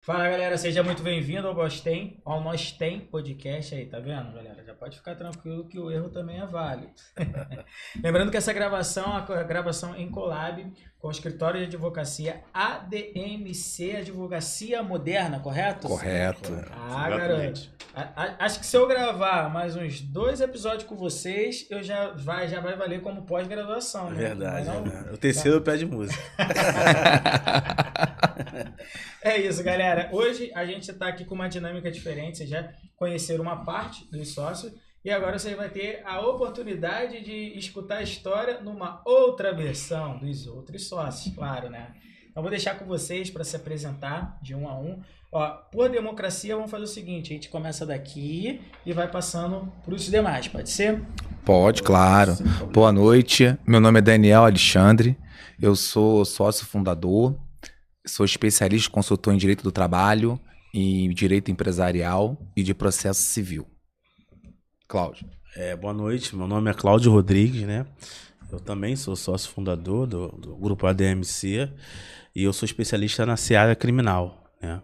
Fala galera, seja muito bem-vindo ao Nós Tem Podcast aí, tá vendo, galera? Já pode ficar tranquilo que o erro também é válido. Lembrando que essa gravação é a gravação em collab com o escritório de advocacia ADMC, Advocacia Moderna, correto? Correto. Garoto. Acho que se eu gravar mais uns 2 episódios com vocês, já vai valer como pós-graduação, né? Verdade. Não? O terceiro pé de música. É isso, galera. Hoje a gente está aqui com uma dinâmica diferente. Vocês já conheceram uma parte dos sócios e agora você vai ter a oportunidade de escutar a história numa outra versão dos outros sócios, claro, né? Então vou deixar com vocês para se apresentar de um a um. Ó, por democracia, vamos fazer o seguinte: a gente começa daqui e vai passando para os demais, pode ser? Pode, claro. Boa noite. Meu nome é Daniel Alexandre. Eu sou sócio fundador. Sou especialista e consultor em direito do trabalho, em direito empresarial e de processo civil. Cláudio. Boa noite, meu nome é Cláudio Rodrigues, né? Eu também sou sócio fundador do grupo ADMC e eu sou especialista na seara criminal, né?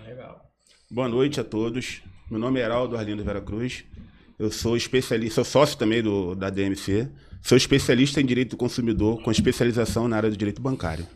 Legal. Boa noite a todos. Meu nome é Heraldo Arlindo Vera Cruz. Eu sou especialista, sou sócio também da ADMC. Sou especialista em direito do consumidor com especialização na área do direito bancário.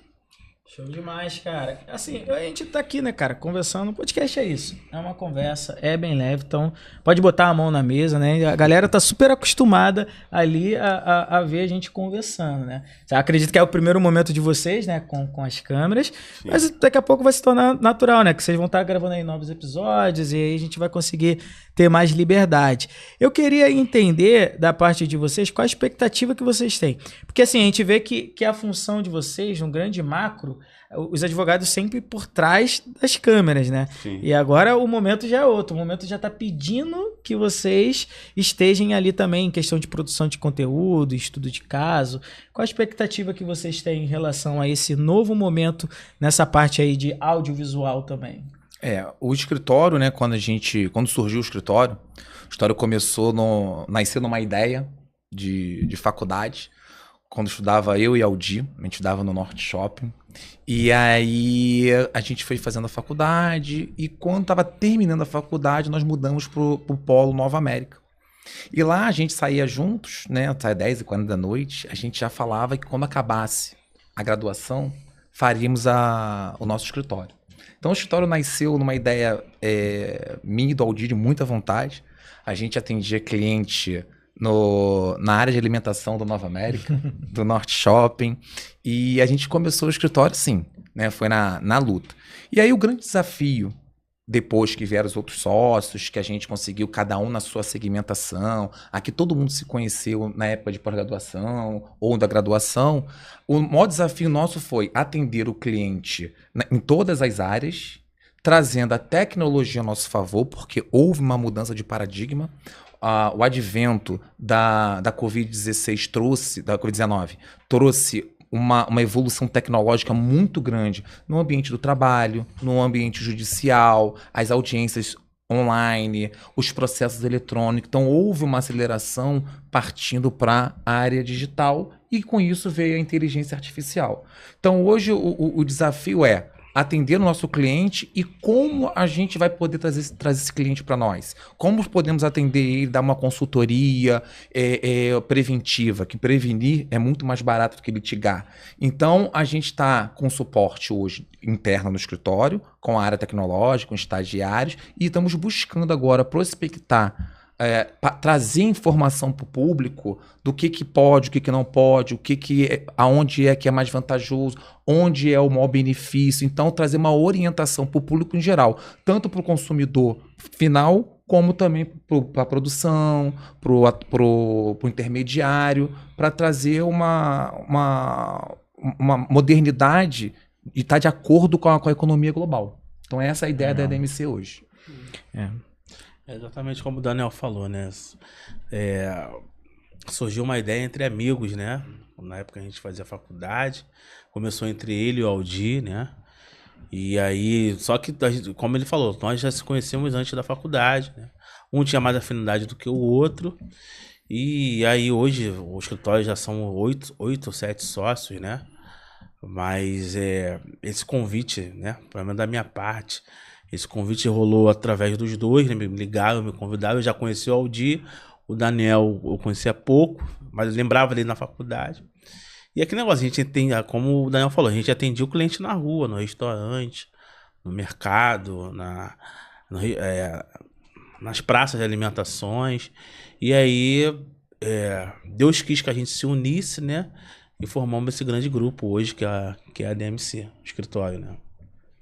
Show demais, cara. Assim, a gente tá aqui, né, cara, conversando. O podcast é isso. É uma conversa, é bem leve. Então, pode botar a mão na mesa, né? A galera tá super acostumada ali a ver a gente conversando, né? Acredito que é o primeiro momento de vocês, né, com as câmeras. Sim. Mas daqui a pouco vai se tornar natural, né? Que vocês vão estar gravando aí novos episódios e aí a gente vai conseguir ter mais liberdade. Eu queria entender da parte de vocês qual a expectativa que vocês têm. Porque assim, a gente vê que a função de vocês, num grande macro, os advogados sempre por trás das câmeras, né? Sim. E agora o momento já é outro. O momento já está pedindo que vocês estejam ali também em questão de produção de conteúdo, estudo de caso. Qual a expectativa que vocês têm em relação a esse novo momento nessa parte aí de audiovisual também? O escritório, né, quando surgiu o escritório nasceu numa ideia de faculdade, quando estudava eu e Aldi, a gente estudava no Norte Shopping, e aí a gente foi fazendo a faculdade, e quando estava terminando a faculdade, nós mudamos pro Polo Nova América. E lá a gente saía juntos, né, até 10h40 da noite, a gente já falava que quando acabasse a graduação, faríamos o nosso escritório. Então o escritório nasceu numa ideia minha e do Aldir de muita vontade. A gente atendia cliente na área de alimentação do Nova América, do Norte Shopping, e a gente começou o escritório assim, né? Foi na luta. E aí o grande desafio, depois que vieram os outros sócios, que a gente conseguiu cada um na sua segmentação, aqui todo mundo se conheceu na época de pós-graduação ou da graduação, o maior desafio nosso foi atender o cliente em todas as áreas, trazendo a tecnologia a nosso favor, porque houve uma mudança de paradigma. O advento da Covid-19 trouxe uma evolução tecnológica muito grande no ambiente do trabalho, no ambiente judicial, as audiências online, os processos eletrônicos. Então, houve uma aceleração partindo para a área digital e, com isso, veio a inteligência artificial. Então, hoje, o desafio é atender o nosso cliente e como a gente vai poder trazer esse cliente para nós. Como podemos atender ele, dar uma consultoria preventiva, que prevenir é muito mais barato do que litigar. Então, a gente está com suporte hoje interno no escritório, com a área tecnológica, com estagiários, e estamos buscando agora prospectar, trazer informação para o público do que pode, o que não pode, aonde é que é mais vantajoso, onde é o maior benefício. Então, trazer uma orientação para o público em geral, tanto para o consumidor final, como também para a produção, para o intermediário, para trazer uma modernidade e estar de acordo com a economia global. Então, essa é a ideia da ADMC hoje. É exatamente como o Daniel falou, né? Surgiu uma ideia entre amigos, né? Na época a gente fazia faculdade, começou entre ele e o Aldir, né? E aí, só que, como ele falou, nós já se conhecemos antes da faculdade, né? Um tinha mais afinidade do que o outro. E aí hoje o escritório já são 8 ou 7 sócios, né? Mas esse convite, né, pelo menos da minha parte, esse convite rolou através dos dois, né, me ligaram, me convidaram, eu já conheci o Aldir, o Daniel eu conhecia pouco, mas eu lembrava dele na faculdade. E aquele negócio, a gente tem, como o Daniel falou, a gente atendia o cliente na rua, no restaurante, no mercado, nas praças de alimentações. E aí, Deus quis que a gente se unisse, né? E formamos esse grande grupo hoje, que é a DMC, o escritório, né?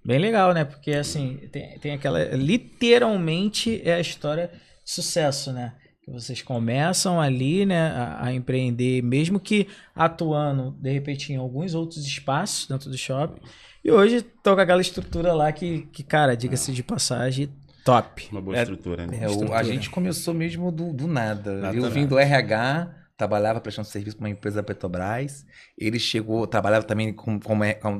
Bem legal, né? Porque, assim, tem aquela... Literalmente é a história de sucesso, né? Que vocês começam ali, né, a empreender, mesmo que atuando, de repente, em alguns outros espaços dentro do shopping. E hoje tô com aquela estrutura lá que cara, diga-se de passagem, top. Uma boa estrutura, né? A gente começou mesmo do nada. Eu vim do RH, trabalhava prestando serviço para uma empresa da Petrobras. Ele trabalhava também com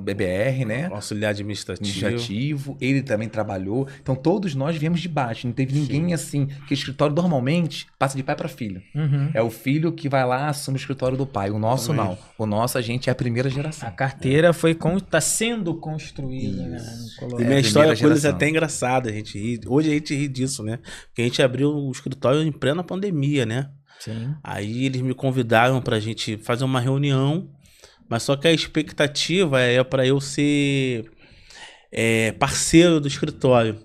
BBR, né? Auxiliar administrativo. Ele também trabalhou. Então todos nós viemos de baixo. Não teve ninguém assim. Que o escritório normalmente passa de pai para filho. Uhum. É o filho que vai lá, assume o escritório do pai. O nosso não. O nosso, a gente é a primeira geração. A carteira tá sendo construída, né? E minha história é coisa até engraçada. Hoje a gente ri disso, né? Porque a gente abriu o escritório em plena pandemia, né? Sim. Aí eles me convidaram pra gente fazer uma reunião, mas só que a expectativa é para eu ser parceiro do escritório.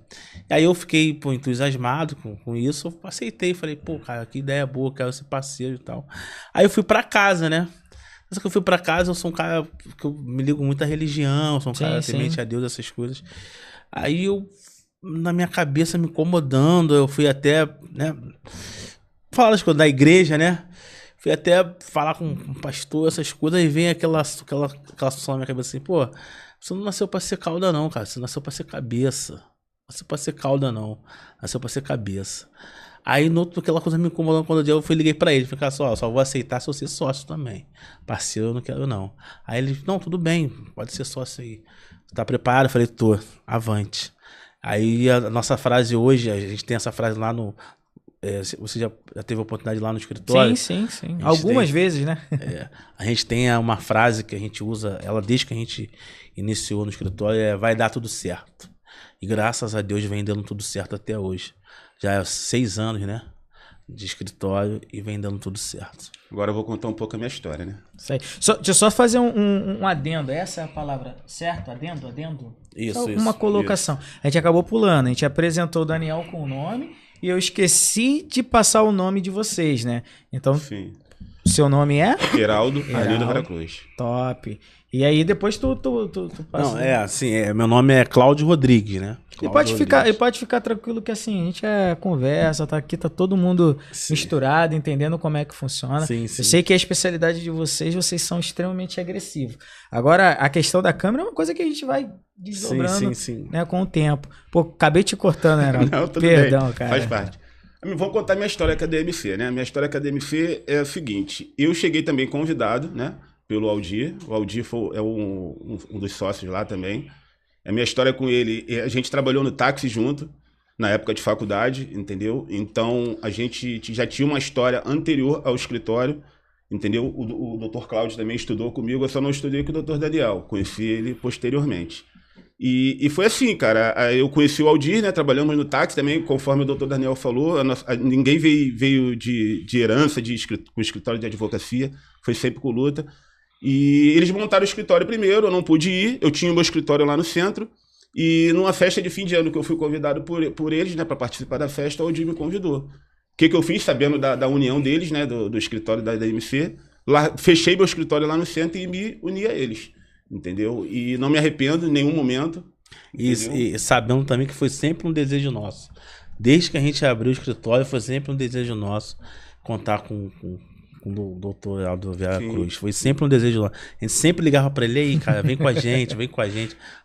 Aí eu fiquei entusiasmado com isso, eu aceitei, falei, pô, cara, que ideia boa, quero ser parceiro e tal. Aí eu fui pra casa, né? Só que eu fui pra casa, eu sou um cara que eu me ligo muito à religião, sou um cara temente a Deus, essas coisas. Aí na minha cabeça, me incomodando, eu fui até, né, falar das coisas da igreja, né? Fui até falar com um pastor, essas coisas, e vem aquela situação na minha cabeça assim, pô, você não nasceu pra ser cauda não, cara, você nasceu pra ser cabeça. Não nasceu pra ser cauda não, nasceu pra ser cabeça. Aí, aquela coisa me incomodando, quando eu liguei pra ele, falei, só vou aceitar se eu ser sócio também. Parceiro eu não quero não. Aí ele, não, tudo bem, pode ser sócio aí. Tá preparado? Eu falei, tô, avante. Aí a nossa frase hoje, a gente tem essa frase lá no... você já teve a oportunidade lá no escritório? Sim. Algumas vezes, né? A gente tem uma frase que a gente usa, ela desde que a gente iniciou no escritório, vai dar tudo certo. E graças a Deus vem dando tudo certo até hoje. Já é 6 anos, né? De escritório e vem dando tudo certo. Agora eu vou contar um pouco a minha história, né? Isso aí. Deixa eu só fazer um adendo. Essa é a palavra certa? Adendo? Isso. Uma colocação. Isso. A gente acabou pulando. A gente apresentou o Daniel com o nome e eu esqueci de passar o nome de vocês, né? Então, Sim. Seu nome é? Heraldo Arlindo Vera Cruz. Top. E aí depois tu passa. Não, assim, meu nome é Cláudio Rodrigues, né? E pode ficar tranquilo que assim, a gente conversa, tá aqui, tá todo mundo misturado, entendendo como é que funciona. Sim. Eu sei que a especialidade de vocês são extremamente agressivos. Agora, a questão da câmera é uma coisa que a gente vai desdobrando né, com o tempo. Pô, acabei te cortando, Heraldo. Não, tudo Perdão, bem. cara. Faz parte. Vou contar minha história com a DMC, né? Minha história com a DMC é a seguinte. Eu cheguei também convidado, né? Pelo Aldir. O Aldir é um dos sócios lá também. A minha história com ele, a gente trabalhou no táxi junto, na época de faculdade, entendeu? Então, a gente já tinha uma história anterior ao escritório, entendeu? O Dr. Cláudio também estudou comigo, eu só não estudei com o Dr. Daniel. Conheci ele posteriormente. E foi assim, cara, eu conheci o Aldir, né, trabalhamos no táxi também, conforme o Dr. Daniel falou, ninguém veio de herança com escritório de advocacia, foi sempre com luta. E eles montaram o escritório primeiro, eu não pude ir, eu tinha o meu escritório lá no centro, e numa festa de fim de ano que eu fui convidado por eles, né, para participar da festa, o Aldir me convidou. O que eu fiz, sabendo da união deles, né, do escritório da DMC, fechei meu escritório lá no centro e me uni a eles. Entendeu? E não me arrependo em nenhum momento. E sabendo também que foi sempre um desejo nosso. Desde que a gente abriu o escritório, foi sempre um desejo nosso contar com o doutor Heraldo Vera Cruz. Foi sempre um desejo nosso. A gente sempre ligava para ele, aí, cara, vem com a gente.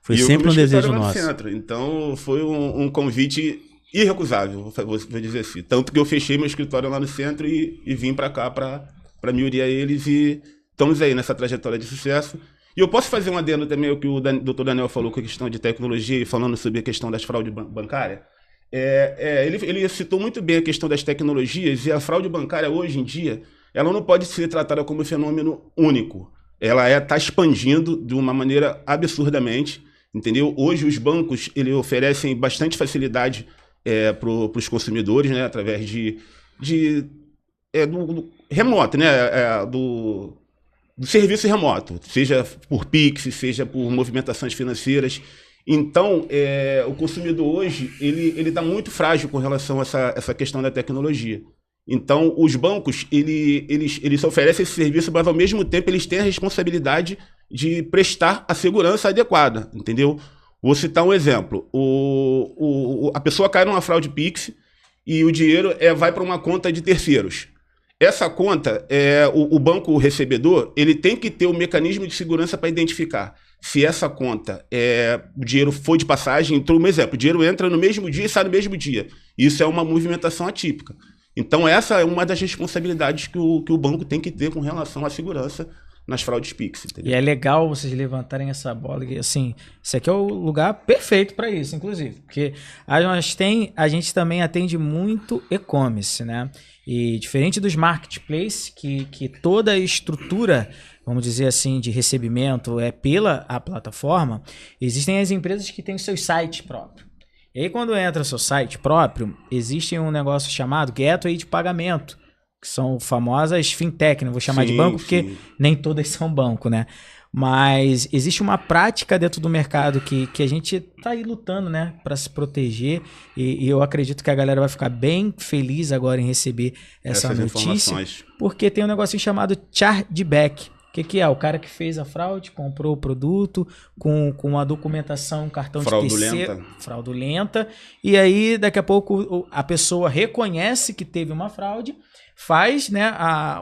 Foi sempre um desejo nosso. Centro. Então foi um convite irrecusável, vou dizer assim. Tanto que eu fechei meu escritório lá no centro e vim para cá para me unir a eles. E estamos aí nessa trajetória de sucesso. E eu posso fazer um adendo também ao que o Dr. Daniel falou com a questão de tecnologia e falando sobre a questão das fraudes bancárias. Ele citou muito bem a questão das tecnologias e a fraude bancária hoje em dia, ela não pode ser tratada como um fenômeno único. ela está expandindo de uma maneira absurdamente, entendeu? Hoje os bancos eles oferecem bastante facilidade para os consumidores, né? Através do remoto, né? Do serviço remoto, seja por Pix, seja por movimentações financeiras. Então, o consumidor hoje ele está muito frágil com relação a essa questão da tecnologia. Então, os bancos eles oferecem esse serviço, mas ao mesmo tempo eles têm a responsabilidade de prestar a segurança adequada, entendeu? Vou citar um exemplo. A pessoa cai numa fraude Pix e o dinheiro vai para uma conta de terceiros. Essa conta, o banco recebedor, ele tem que ter um mecanismo de segurança para identificar se essa conta, o dinheiro foi de passagem, entrou, um exemplo, o dinheiro entra no mesmo dia e sai no mesmo dia. Isso é uma movimentação atípica. Então essa é uma das responsabilidades que o banco tem que ter com relação à segurança nas fraudes Pix. Entendeu? E é legal vocês levantarem essa bola, que assim, esse aqui é o lugar perfeito para isso, inclusive, porque a gente também atende muito e-commerce, né? E diferente dos marketplaces, que toda a estrutura, vamos dizer assim, de recebimento é pela a plataforma, existem as empresas que têm seus sites próprios. E aí quando entra o seu site próprio, existe um negócio chamado gateway de pagamento, que são famosas fintech, não vou chamar de banco, porque nem todas são banco, né? Mas existe uma prática dentro do mercado que a gente tá aí lutando, né, para se proteger, e eu acredito que a galera vai ficar bem feliz agora em receber essa notícia, porque tem um negocinho chamado chargeback. O que é? O cara que fez a fraude, comprou o produto com a documentação, cartão fraudulenta. de TC fraudulenta, e aí daqui a pouco a pessoa reconhece que teve uma fraude, faz, né,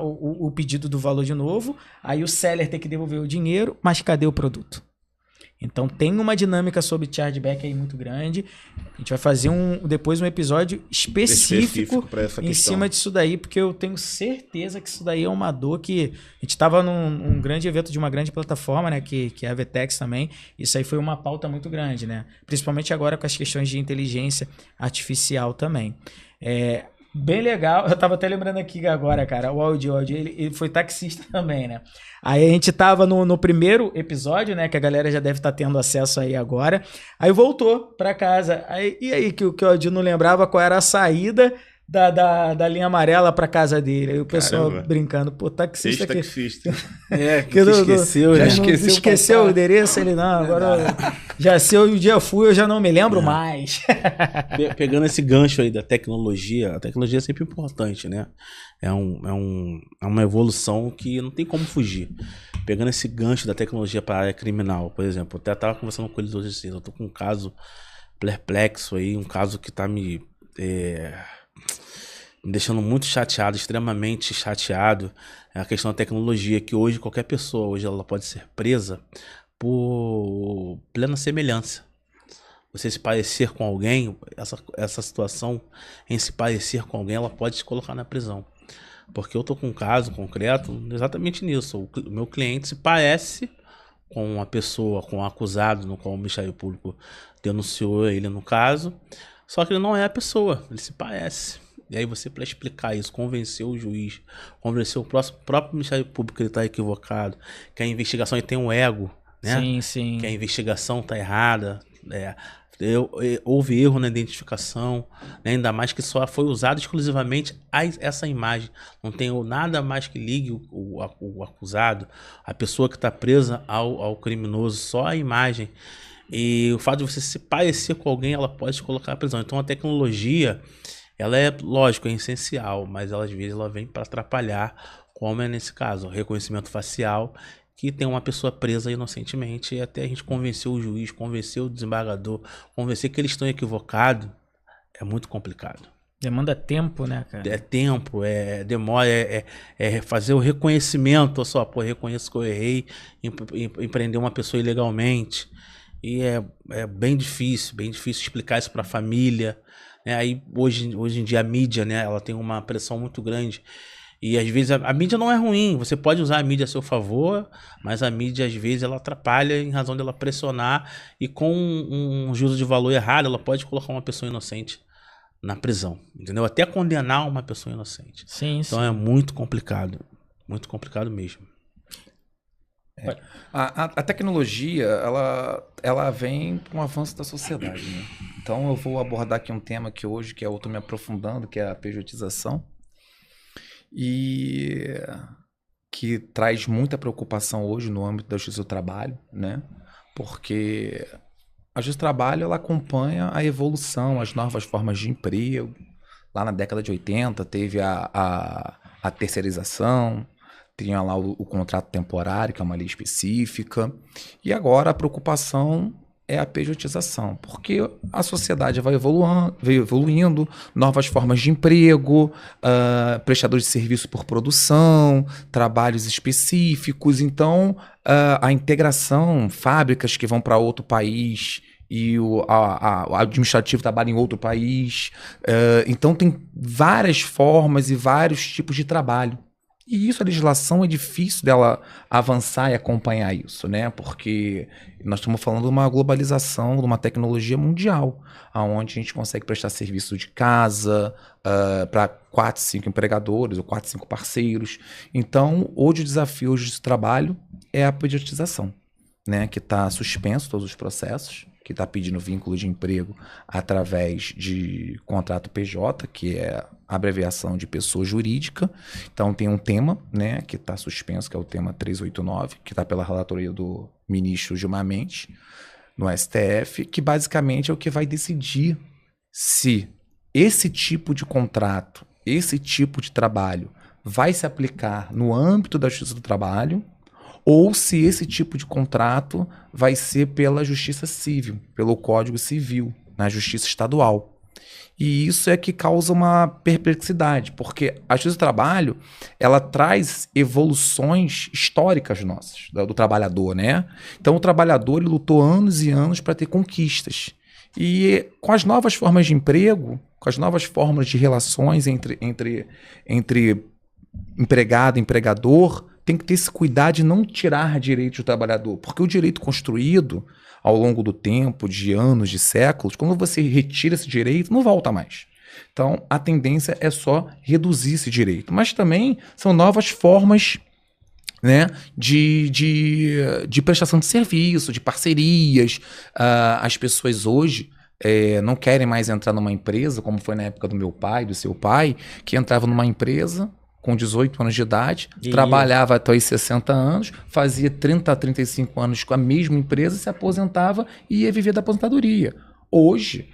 o pedido do valor de novo, aí o seller tem que devolver o dinheiro, mas cadê o produto? Então tem uma dinâmica sobre chargeback aí muito grande. A gente vai fazer depois um episódio específico para essa em questão. cima disso daí, porque eu tenho certeza que isso daí é uma dor que... A gente estava num grande evento de uma grande plataforma, né, que é a Vetex também. Isso aí foi uma pauta muito grande, né? Principalmente agora com as questões de inteligência artificial também. Bem legal, eu tava até lembrando aqui agora, cara, o Aldi, ele foi taxista também, né? Aí a gente tava no primeiro episódio, né, que a galera já deve estar tendo acesso aí agora, aí voltou pra casa, e aí que o Aldi não lembrava qual era a saída da linha amarela pra casa dele, aí o pessoal brincando, pô, taxista aqui. Taxista. Que esqueceu, já né? esqueceu o endereço, ele não, agora já sei o dia fui, eu já não me lembro mais. Pegando esse gancho aí da tecnologia, a tecnologia é sempre importante, né? É uma evolução que não tem como fugir. Pegando esse gancho da tecnologia para a área criminal, por exemplo, eu até estava conversando com eles hoje assim, eu tô com um caso perplexo aí, um caso que tá me deixando muito chateado, extremamente chateado, é a questão da tecnologia, que hoje qualquer pessoa, hoje ela pode ser presa por plena semelhança. Você se parecer com alguém, essa situação em se parecer com alguém, ela pode te colocar na prisão. Porque eu tô com um caso concreto exatamente nisso. O meu cliente se parece com uma pessoa, com um acusado, no qual o Ministério Público denunciou ele no caso, só que ele não é a pessoa, ele se parece. E aí você, para explicar isso, convencer o juiz, convencer o próprio Ministério Público que ele está equivocado, que a investigação tem um ego, né? Sim. Que a investigação está errada, houve erro na identificação, né? Ainda mais que só foi usado exclusivamente essa imagem. Não tem nada mais que ligue o acusado, a pessoa que está presa ao criminoso, só a imagem. E o fato de você se parecer com alguém, ela pode te colocar na prisão. Então a tecnologia... ela é, lógico, é essencial, mas ela, às vezes ela vem para atrapalhar, como é nesse caso, o reconhecimento facial, que tem uma pessoa presa inocentemente, e até a gente convencer o juiz, convencer o desembargador, convencer que eles estão equivocados, é muito complicado. Demanda tempo, né, cara? É tempo, demora, fazer o reconhecimento, só, pô, reconheço que eu errei em prender uma pessoa ilegalmente, e é bem difícil explicar isso para a família. Aí hoje em dia a mídia, né, ela tem uma pressão muito grande, e às vezes a mídia não é ruim, você pode usar a mídia a seu favor, mas a mídia às vezes ela atrapalha em razão dela pressionar, e com um juízo de valor errado ela pode colocar uma pessoa inocente na prisão, entendeu? Até condenar uma pessoa inocente. Sim. Então é muito complicado mesmo. A tecnologia, ela vem com o avanço da sociedade, né? Então eu vou abordar aqui um tema que hoje, que eu estou me aprofundando, que é a pejotização, e que traz muita preocupação hoje no âmbito da justiça do trabalho, né? Porque a justiça do trabalho, ela acompanha a evolução, as novas formas de emprego. Lá na década de 80 teve a terceirização, tinha lá o contrato temporário, que é uma lei específica, e agora a preocupação é a pejotização, porque a sociedade vai evoluindo, novas formas de emprego, prestadores de serviço por produção, trabalhos específicos, então a integração, fábricas que vão para outro país e o administrativo trabalha em outro país, então tem várias formas e vários tipos de trabalho. E isso, a legislação, é difícil dela avançar e acompanhar isso, né? Porque nós estamos falando de uma globalização, de uma tecnologia mundial, onde a gente consegue prestar serviço de casa para 4, 5 empregadores ou 4, 5 parceiros. Então, hoje o desafio de trabalho é a pejotização, né? Que está suspenso todos os processos, que está pedindo vínculo de emprego através de contrato PJ, que é a abreviação de pessoa jurídica. Então tem um tema, né, que está suspenso, que é o tema 389, que está pela relatoria do ministro Gilmar Mendes, no STF, que basicamente é o que vai decidir se esse tipo de contrato, esse tipo de trabalho vai se aplicar no âmbito da Justiça do Trabalho, ou se esse tipo de contrato vai ser pela Justiça Civil, pelo Código Civil, na Justiça Estadual. E isso é que causa uma perplexidade, porque a Justiça do Trabalho, ela traz evoluções históricas nossas, do trabalhador, né? Então o trabalhador, ele lutou anos e anos para ter conquistas. E com as novas formas de emprego, com as novas formas de relações entre empregado e empregador, tem que ter esse cuidado de não tirar direitos do trabalhador, porque o direito construído ao longo do tempo, de anos, de séculos, quando você retira esse direito, não volta mais. Então, a tendência é só reduzir esse direito. Mas também são novas formas, né, de prestação de serviço, de parcerias. As pessoas hoje não querem mais entrar numa empresa, como foi na época do meu pai, do seu pai, que entrava numa empresa com 18 anos de idade, trabalhava até os 60 anos, fazia 30 a 35 anos com a mesma empresa, se aposentava e ia viver da aposentadoria. Hoje,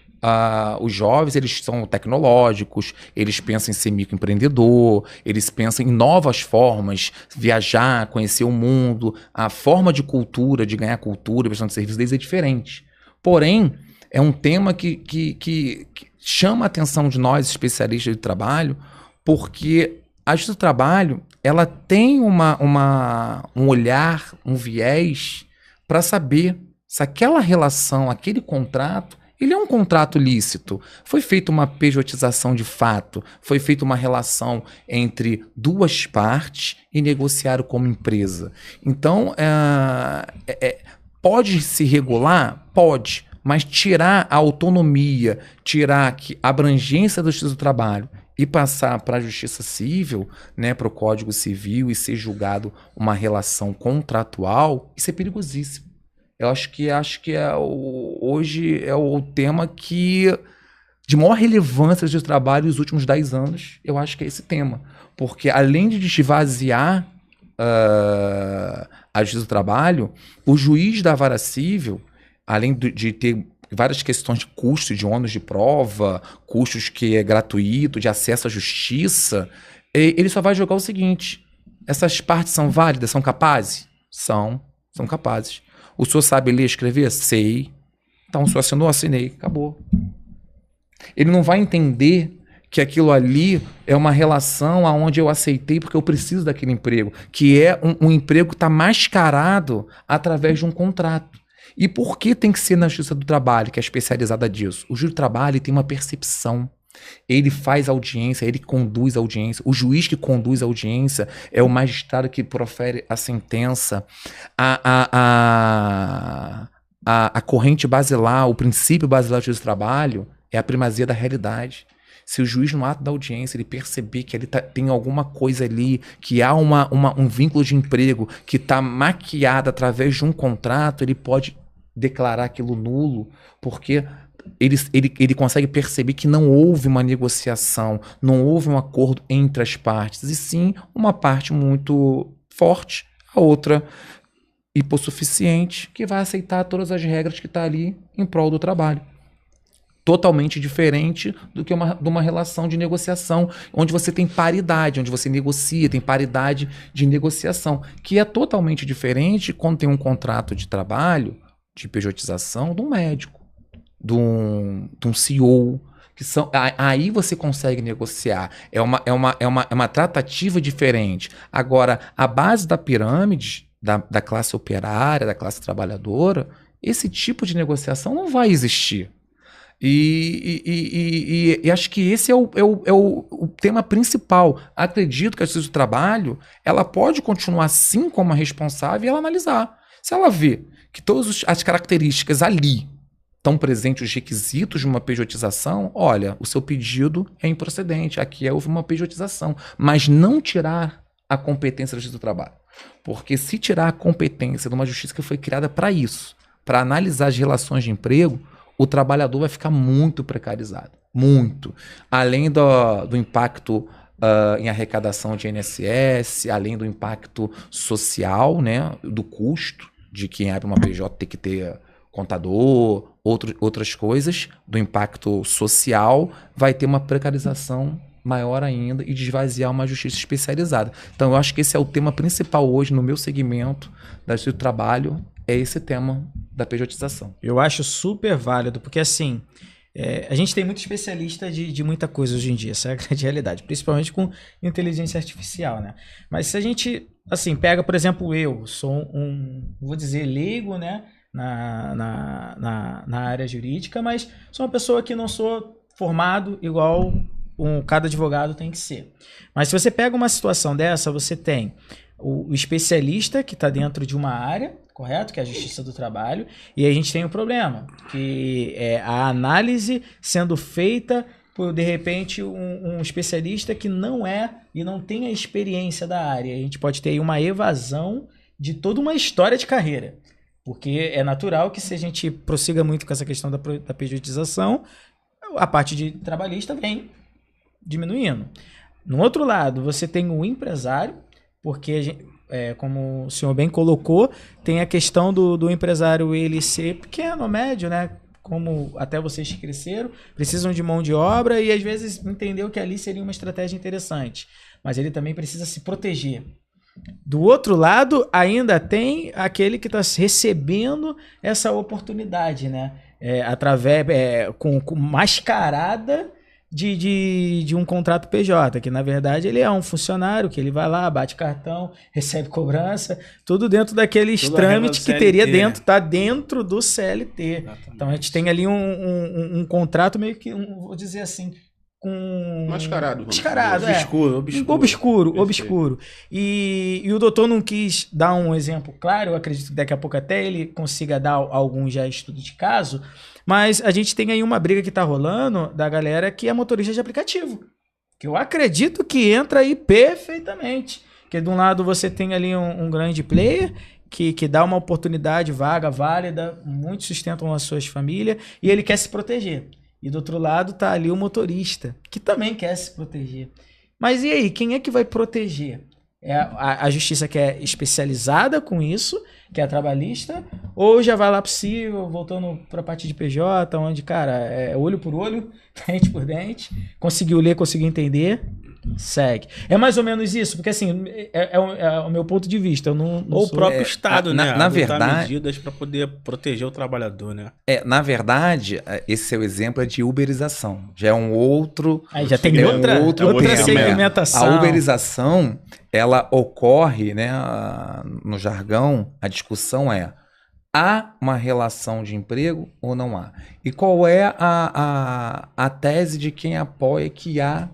os jovens, eles são tecnológicos, eles pensam em ser microempreendedor, eles pensam em novas formas, viajar, conhecer o mundo, a forma de cultura, de ganhar cultura, prestando serviço deles é diferente. Porém, é um tema que chama a atenção de nós, especialistas de trabalho, porque a Justiça do Trabalho, ela tem um olhar, um viés para saber se aquela relação, aquele contrato, ele é um contrato lícito. Foi feita uma pejotização de fato, foi feita uma relação entre duas partes e negociaram como empresa. Então, pode se regular? Pode, mas tirar a autonomia, tirar a abrangência da Justiça do Trabalho e passar para a Justiça Civil, né, para o Código Civil e ser julgado uma relação contratual, isso é perigosíssimo. Eu acho que hoje é o tema de maior relevância de trabalho nos últimos 10 anos, eu acho que é esse tema. Porque além de esvaziar a Justiça do Trabalho, o juiz da vara civil, além de ter várias questões de custo, de ônus de prova, custos que é gratuito, de acesso à justiça, ele só vai julgar o seguinte: essas partes são válidas, são capazes? São capazes. O senhor sabe ler e escrever? Sei. Então, o senhor assinou? Assinei. Acabou. Ele não vai entender que aquilo ali é uma relação aonde eu aceitei porque eu preciso daquele emprego, que é um emprego que está mascarado através de um contrato. E por que tem que ser na Justiça do Trabalho, que é especializada disso? O juiz do trabalho tem uma percepção. Ele faz audiência, ele conduz a audiência. O juiz que conduz a audiência é o magistrado que profere a sentença. A corrente basilar, o princípio basilar do Justiça do Trabalho é a primazia da realidade. Se o juiz, no ato da audiência, ele perceber que ele tem alguma coisa ali, que há um vínculo de emprego que está maquiado através de um contrato, ele pode declarar aquilo nulo, porque ele consegue perceber que não houve uma negociação, não houve um acordo entre as partes, e sim uma parte muito forte, a outra hipossuficiente, que vai aceitar todas as regras que está ali em prol do trabalho. Totalmente diferente do que de uma relação de negociação, onde você tem paridade, onde você negocia, tem paridade de negociação, que é totalmente diferente quando tem um contrato de trabalho, de pejotização, de um médico, de um CEO, que são, aí você consegue negociar. É uma tratativa diferente. Agora, a base da pirâmide, da classe operária, da classe trabalhadora, esse tipo de negociação não vai existir. E acho que esse é o tema principal. Acredito que a justiça do trabalho ela pode continuar sim como a responsável e ela analisar. Se ela vê que todas as características ali estão presentes, os requisitos de uma pejotização, olha, o seu pedido é improcedente, aqui houve uma pejotização, mas não tirar a competência da justiça do trabalho. Porque se tirar a competência de uma justiça que foi criada para isso, para analisar as relações de emprego, o trabalhador vai ficar muito precarizado. Muito. Além do impacto em arrecadação de INSS, além do impacto social, né, do custo de quem abre uma PJ ter que ter contador, outras coisas, do impacto social, vai ter uma precarização maior ainda e desvaziar uma justiça especializada. Então, eu acho que esse é o tema principal hoje no meu segmento da justiça do trabalho, é esse tema da pejotização. Eu acho super válido, porque assim, a gente tem muito especialista de muita coisa hoje em dia, essa é a grande realidade, principalmente com inteligência artificial, né? Mas se a gente, assim, pega, por exemplo, eu sou vou dizer, leigo, né, na área jurídica, mas sou uma pessoa que não sou formado igual cada advogado tem que ser. Mas se você pega uma situação dessa, você tem o especialista que está dentro de uma área, correto? Que é a Justiça do Trabalho. E aí a gente tem um problema, que é a análise sendo feita por, de repente, um especialista que não é e não tem a experiência da área. A gente pode ter aí uma evasão de toda uma história de carreira. Porque é natural que se a gente prossiga muito com essa questão da pejotização, a parte de trabalhista vem diminuindo. No outro lado, você tem o empresário, porque a gente, como o senhor bem colocou, tem a questão do empresário ele ser pequeno, médio, né? Como até vocês que cresceram, precisam de mão de obra e às vezes entendeu que ali seria uma estratégia interessante. Mas ele também precisa se proteger. Do outro lado, ainda tem aquele que está recebendo essa oportunidade, né? Através, com mascarada de um contrato PJ, que na verdade ele é um funcionário, que ele vai lá, bate cartão, recebe cobrança, tudo dentro daqueles trâmites que teria dentro, tá dentro do CLT. Exatamente. Então a gente tem ali um contrato meio que, vou dizer assim, mascarado. Obscuro. E o doutor não quis dar um exemplo claro, eu acredito que daqui a pouco até ele consiga dar algum já estudo de caso, mas a gente tem aí uma briga que tá rolando da galera que é motorista de aplicativo, que eu acredito que entra aí perfeitamente, que de um lado você tem ali um grande player que dá uma oportunidade vaga, válida, muitos sustentam as suas famílias e ele quer se proteger. E do outro lado tá ali o motorista, que também quer se proteger. Mas e aí, quem é que vai proteger? É a justiça que é especializada com isso, que é a trabalhista, ou já vai lá possível, voltando para a parte de PJ, onde, cara, é olho por olho, dente por dente, conseguiu ler, conseguiu entender, segue. É mais ou menos isso, porque assim, é o meu ponto de vista. Eu não ou sou... o próprio Estado, né? Na verdade, medidas para poder proteger o trabalhador, né? Na verdade, esse seu exemplo é de uberização. Já é um outro... Aí já tem outra segmentação. A uberização, ela ocorre, né, no jargão, a discussão é: há uma relação de emprego ou não há? E qual é a tese de quem apoia que há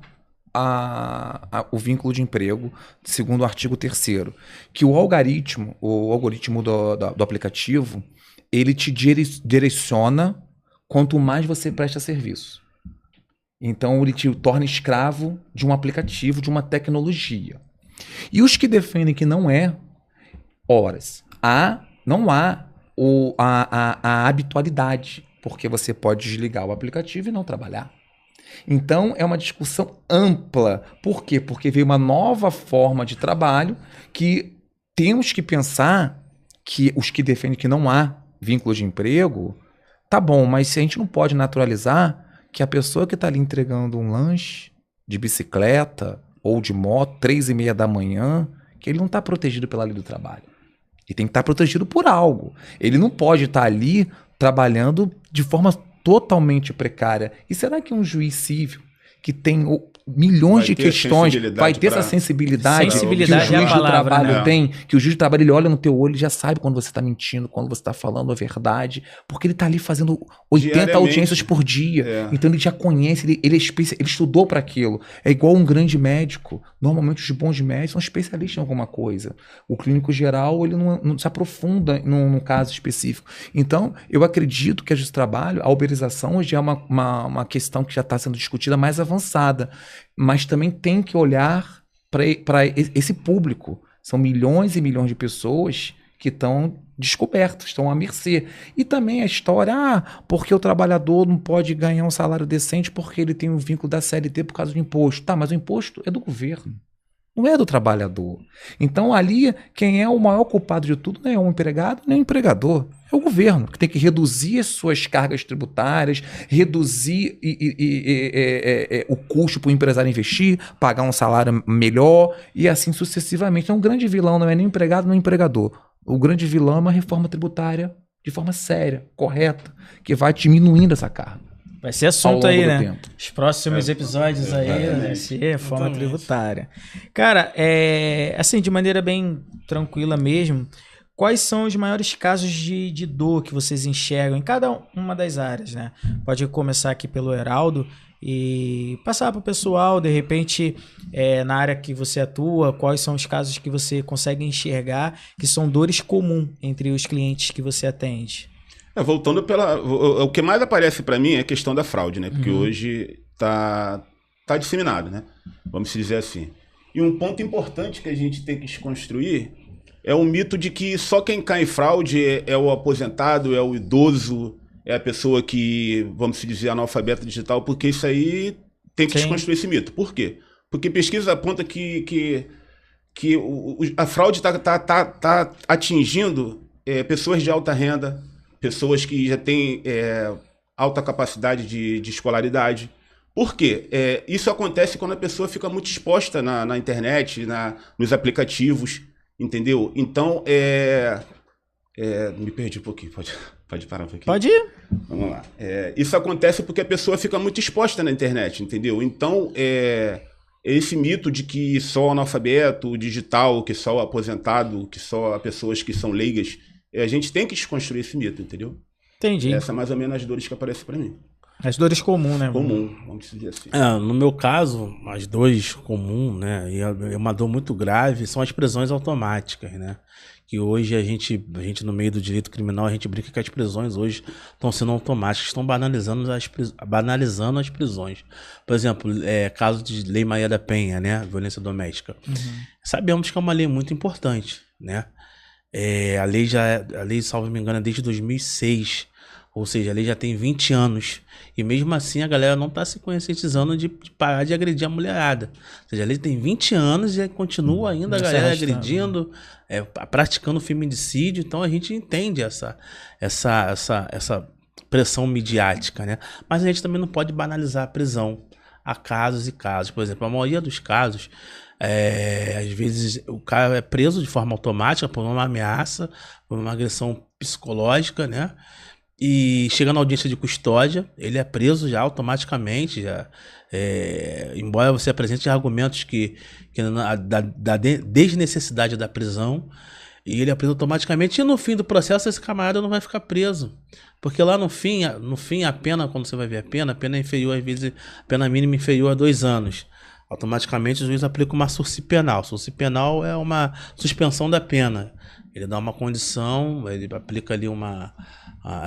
o vínculo de emprego, segundo o artigo 3º, que o algoritmo do aplicativo, ele te direciona quanto mais você presta serviço. Então ele te torna escravo de um aplicativo, de uma tecnologia. E os que defendem que não é, horas, não há a habitualidade, porque você pode desligar o aplicativo e não trabalhar. Então é uma discussão ampla. Por quê? Porque veio uma nova forma de trabalho que temos que pensar que os que defendem que não há vínculo de emprego, tá bom, mas se a gente não pode naturalizar que a pessoa que está ali entregando um lanche de bicicleta ou de moto, 3h30 da manhã, que ele não está protegido pela lei do trabalho. Ele tem que estar protegido por algo. Ele não pode estar ali trabalhando de forma totalmente precária. E será que um juiz civil que tem milhões de questões vai ter essa sensibilidade que o juiz do trabalho tem, que o juiz do trabalho ele olha no teu olho e já sabe quando você está mentindo, quando você está falando a verdade, porque ele está ali fazendo 80 audiências por dia, então ele já conhece, ele estudou para aquilo. É igual um grande médico, normalmente os bons médicos são especialistas em alguma coisa. O clínico geral ele não se aprofunda num caso específico. Então eu acredito que a justiça do trabalho, a uberização hoje é uma questão que já está sendo discutida mais avançada, mas também tem que olhar para esse público. São milhões e milhões de pessoas que estão descobertas, estão à mercê. E também a história, porque o trabalhador não pode ganhar um salário decente porque ele tem um vínculo da CLT por causa do imposto. Tá, mas o imposto é do governo, não é do trabalhador. Então ali, quem é o maior culpado de tudo não é o empregado, nem o empregador. É o governo, que tem que reduzir as suas cargas tributárias, reduzir o custo para o empresário investir, pagar um salário melhor e assim sucessivamente. Então o grande vilão não é nem o empregado, nem o empregador. O grande vilão é uma reforma tributária de forma séria, correta, que vai diminuindo essa carga. Vai ser assunto aí, né? Tempo. Os próximos episódios aí vai ser reforma tributária. Cara, assim, de maneira bem tranquila mesmo, quais são os maiores casos de dor que vocês enxergam em cada uma das áreas, né? Pode começar aqui pelo Heraldo e passar para o pessoal, de repente, na área que você atua, quais são os casos que você consegue enxergar que são dores comuns entre os clientes que você atende? Voltando o que mais aparece para mim é a questão da fraude, né? Porque hoje tá disseminado, né? Vamos dizer assim. E um ponto importante que a gente tem que desconstruir é o mito de que só quem cai em fraude é o aposentado, é o idoso, é a pessoa que, vamos dizer, analfabeta digital, porque isso aí tem que desconstruir esse mito. Por quê? Porque pesquisa aponta que a fraude tá atingindo pessoas de alta renda, pessoas que já têm alta capacidade de escolaridade. Por quê? Isso acontece quando a pessoa fica muito exposta na internet, nos aplicativos, entendeu? Então, me perdi um pouquinho, pode parar um pouquinho? Pode ir. Vamos lá. Isso acontece porque a pessoa fica muito exposta na internet, entendeu? Então, esse mito de que só analfabeto digital, que só aposentado, que só pessoas que são leigas, a gente tem que desconstruir esse mito, entendeu? Entendi. Essa é mais ou menos as dores que aparecem para mim. As dores comuns, né? Comum, vamos dizer assim. No meu caso, as dores comuns, né, e é uma dor muito grave, são as prisões automáticas, né? Que hoje a gente no meio do direito criminal, a gente brinca que as prisões hoje estão sendo automáticas, estão banalizando as prisões. Por exemplo, caso de Lei Maria da Penha, né? Violência doméstica. Sabemos que é uma lei muito importante, né? A lei, salvo me engano, é desde 2006, ou seja, a lei já tem 20 anos, e mesmo assim a galera não está se conscientizando de parar de agredir a mulherada. Ou seja, a lei tem 20 anos e continua ainda a galera agredindo, praticando feminicídio, então a gente entende essa pressão midiática, né? Mas a gente também não pode banalizar a prisão. Há casos e casos, por exemplo, a maioria dos casos, às vezes o cara é preso de forma automática por uma ameaça, por uma agressão psicológica, né? E chega na audiência de custódia, ele é preso já automaticamente, embora você apresente argumentos da desnecessidade da prisão, e ele é preso automaticamente, e no fim do processo esse camarada não vai ficar preso. Porque lá no fim a pena, quando você vai ver a pena é inferior, às vezes, a pena mínima inferior a 2 anos. Automaticamente o juiz aplica uma sursi penal. Sursi penal é uma suspensão da pena. Ele dá uma condição, ele aplica ali uma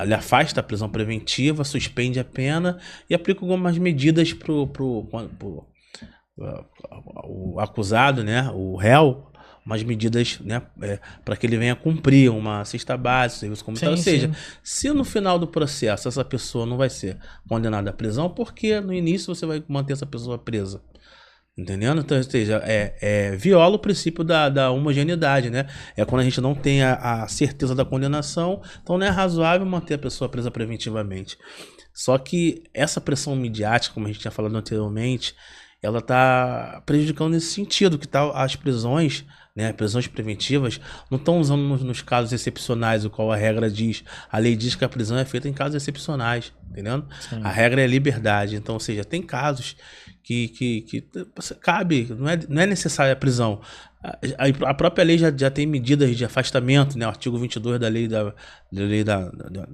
ele afasta a prisão preventiva, suspende a pena e aplica algumas medidas o acusado, né, o réu, umas medidas, né, para que ele venha cumprir uma cesta básica, serviço comunitário. Ou seja, se no final do processo essa pessoa não vai ser condenada à prisão, porque no início você vai manter essa pessoa presa? Entendendo? Então, ou seja, viola o princípio da homogeneidade, né? É quando a gente não tem a certeza da condenação, então não é razoável manter a pessoa presa preventivamente. Só que essa pressão midiática, como a gente tinha falado anteriormente, ela está prejudicando nesse sentido, que tá, as prisões, né, prisões preventivas, não estão usando nos casos excepcionais, o qual a regra diz. A lei diz que a prisão é feita em casos excepcionais, entendendo? Sim. A regra é a liberdade. Então, ou seja, tem casos que cabe, não é necessária a prisão. A própria lei já tem medidas de afastamento, né? O artigo 22 da lei da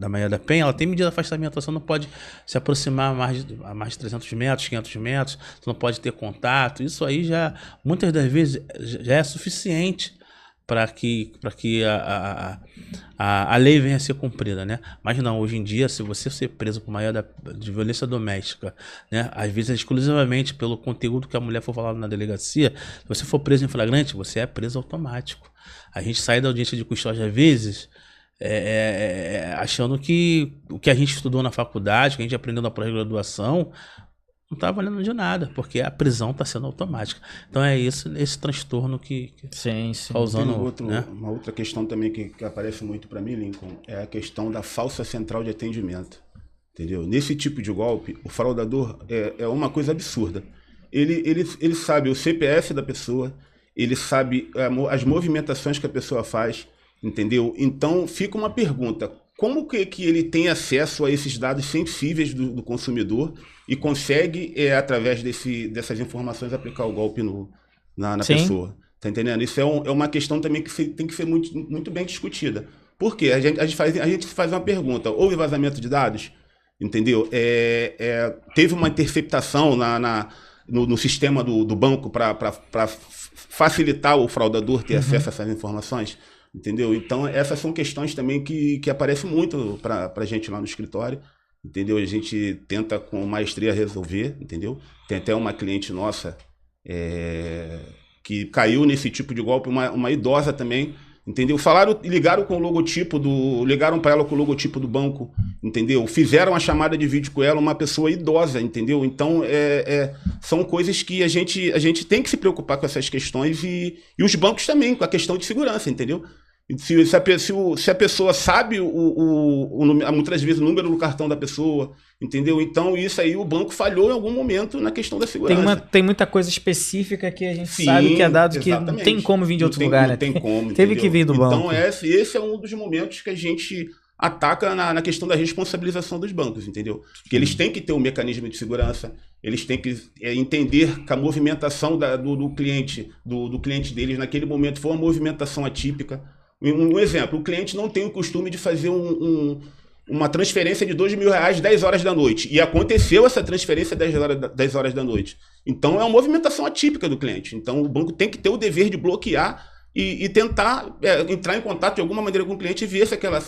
Maria da Penha, ela tem medida de afastamento. Você não pode se aproximar a mais de 300 metros, 500 metros, você não pode ter contato. Isso aí já, muitas das vezes, já é suficiente para que a lei venha a ser cumprida, né? Mas não, hoje em dia, se você ser preso por de violência doméstica, né, às vezes exclusivamente pelo conteúdo que a mulher for falar na delegacia, se você for preso em flagrante, você é preso automático. A gente sai da audiência de custódia às vezes achando que o que a gente estudou na faculdade, que a gente aprendeu na pós-graduação, não está valendo de nada, porque a prisão está sendo automática. Então é esse transtorno que está usando. Uma outra questão também que aparece muito para mim, Lincoln, é a questão da falsa central de atendimento. Entendeu? Nesse tipo de golpe, o fraudador é uma coisa absurda. Ele sabe o CPF da pessoa, ele sabe as movimentações que a pessoa faz, entendeu? Então fica uma pergunta: como que ele tem acesso a esses dados sensíveis do consumidor e consegue, através dessas informações, aplicar o golpe na pessoa? Tá entendendo? Isso é uma questão também que tem que ser muito, muito bem discutida. Por quê? A gente faz uma pergunta: houve vazamento de dados? Entendeu? Teve uma interceptação no sistema do banco para facilitar o fraudador ter acesso a essas informações? Entendeu? Então, essas são questões também que aparecem muito para a gente lá no escritório, entendeu? A gente tenta com maestria resolver, entendeu? Tem até uma cliente nossa que caiu nesse tipo de golpe, uma idosa também, entendeu? Ligaram para ela com o logotipo do banco, entendeu? Fizeram a chamada de vídeo com ela, uma pessoa idosa, entendeu? Então, são coisas que a gente tem que se preocupar com essas questões e os bancos também, com a questão de segurança, entendeu? Se a pessoa sabe muitas vezes o número do cartão da pessoa, entendeu? Então isso aí o banco falhou em algum momento na questão da segurança. Tem muita coisa específica que a gente sabe que é dado que não tem como vir de outro lugar, né? Não tem como. Teve que vir do banco. Então esse é um dos momentos que a gente ataca na questão da responsabilização dos bancos, entendeu? Que eles têm que ter um mecanismo de segurança, eles têm que entender que a movimentação do cliente deles naquele momento foi uma movimentação atípica. Um exemplo: o cliente não tem o costume de fazer uma transferência de R$2.000 10 horas da noite. E aconteceu essa transferência 10 horas da noite. Então é uma movimentação atípica do cliente. Então o banco tem que ter o dever de bloquear e tentar entrar em contato de alguma maneira com o cliente e ver se aquela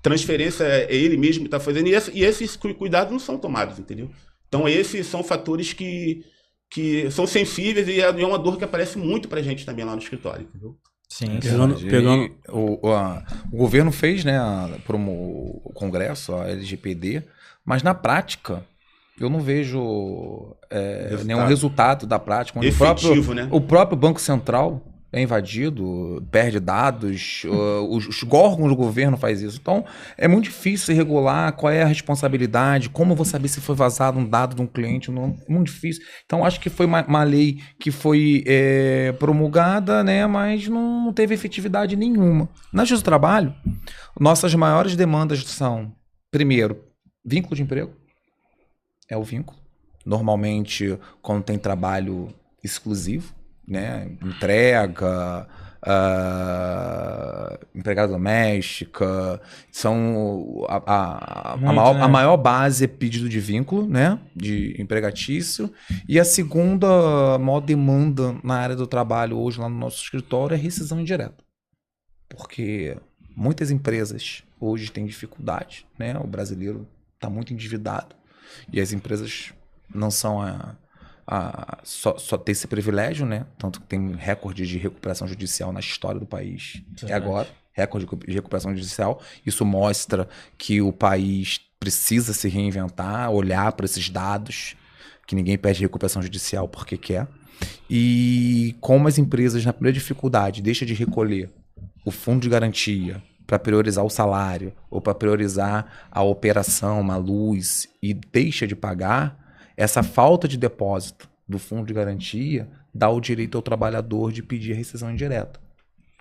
transferência é ele mesmo que está fazendo. E esses cuidados não são tomados, entendeu? Então esses são fatores que são sensíveis e é uma dor que aparece muito pra gente também lá no escritório, entendeu? Sim, pegando... O governo fez, né, o Congresso, a LGPD, mas na prática eu não vejo nenhum resultado da prática. Efetivo, né? O próprio Banco Central é invadido, perde dados, os órgãos do governo faz isso. Então, é muito difícil regular qual é a responsabilidade, como eu vou saber se foi vazado um dado de um cliente, não, é muito difícil. Então, acho que foi uma lei que foi promulgada, né, mas não teve efetividade nenhuma. Na Justiça do Trabalho, nossas maiores demandas são, primeiro, vínculo de emprego. É o vínculo. Normalmente, quando tem trabalho exclusivo, né, entrega, empregada doméstica, são a maior base é pedido de vínculo, né, de empregatício, e a segunda maior demanda na área do trabalho hoje lá no nosso escritório é rescisão indireta, porque Muitas empresas hoje têm dificuldade, né? O brasileiro está muito endividado e as empresas não são só ter esse privilégio, né? Tanto que tem recorde de recuperação judicial na história do país. É agora, recorde de recuperação judicial. Isso mostra que o país precisa se reinventar, olhar para esses dados, que ninguém pede recuperação judicial porque quer. E como as empresas, na primeira dificuldade, deixam de recolher o fundo de garantia para priorizar o salário ou para priorizar a operação, uma luz, e deixa de pagar, essa falta de depósito do fundo de garantia dá o direito ao trabalhador de pedir a rescisão indireta,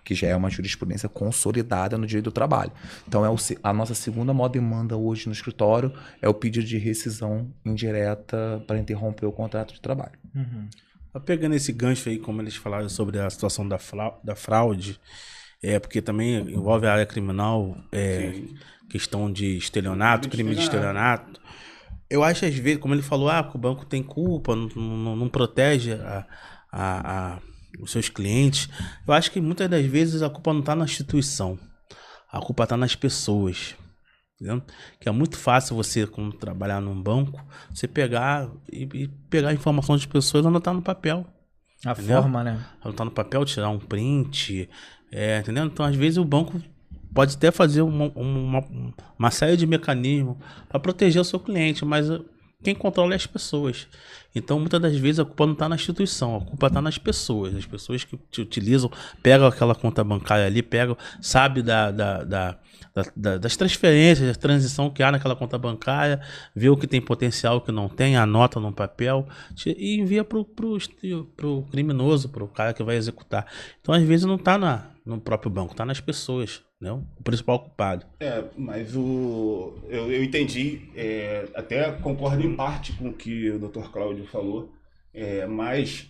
que já é uma jurisprudência consolidada no direito do trabalho. Então, a nossa segunda maior demanda hoje no escritório é o pedido de rescisão indireta para interromper o contrato de trabalho. Uhum. Pegando esse gancho aí, como eles falaram sobre a situação da fraude, porque também envolve a área criminal, questão de estelionato, crime de estelionato. Eu acho, às vezes, como ele falou, que o banco tem culpa, não protege os seus clientes. Eu acho que muitas das vezes a culpa não está na instituição, a culpa está nas pessoas. Entendeu? Que é muito fácil você, como trabalhar num banco, você pegar e pegar informações de pessoas e anotar no papel. A entendeu? forma, né? Anotar no papel, tirar um print, entendeu? Então, às vezes, o banco pode até fazer uma série de mecanismos para proteger o seu cliente, mas quem controla é as pessoas. Então, muitas das vezes, a culpa não está na instituição, a culpa está nas pessoas. As pessoas que te utilizam, pegam aquela conta bancária ali, sabe das transferências, da transição que há naquela conta bancária, vê o que tem potencial, o que não tem, anota num papel e envia pro criminoso, pro cara que vai executar. Então, às vezes, não está no próprio banco, está nas pessoas, né? O principal culpado. Mas eu entendi, até concordo em parte com o que o Dr. Cláudio falou, mas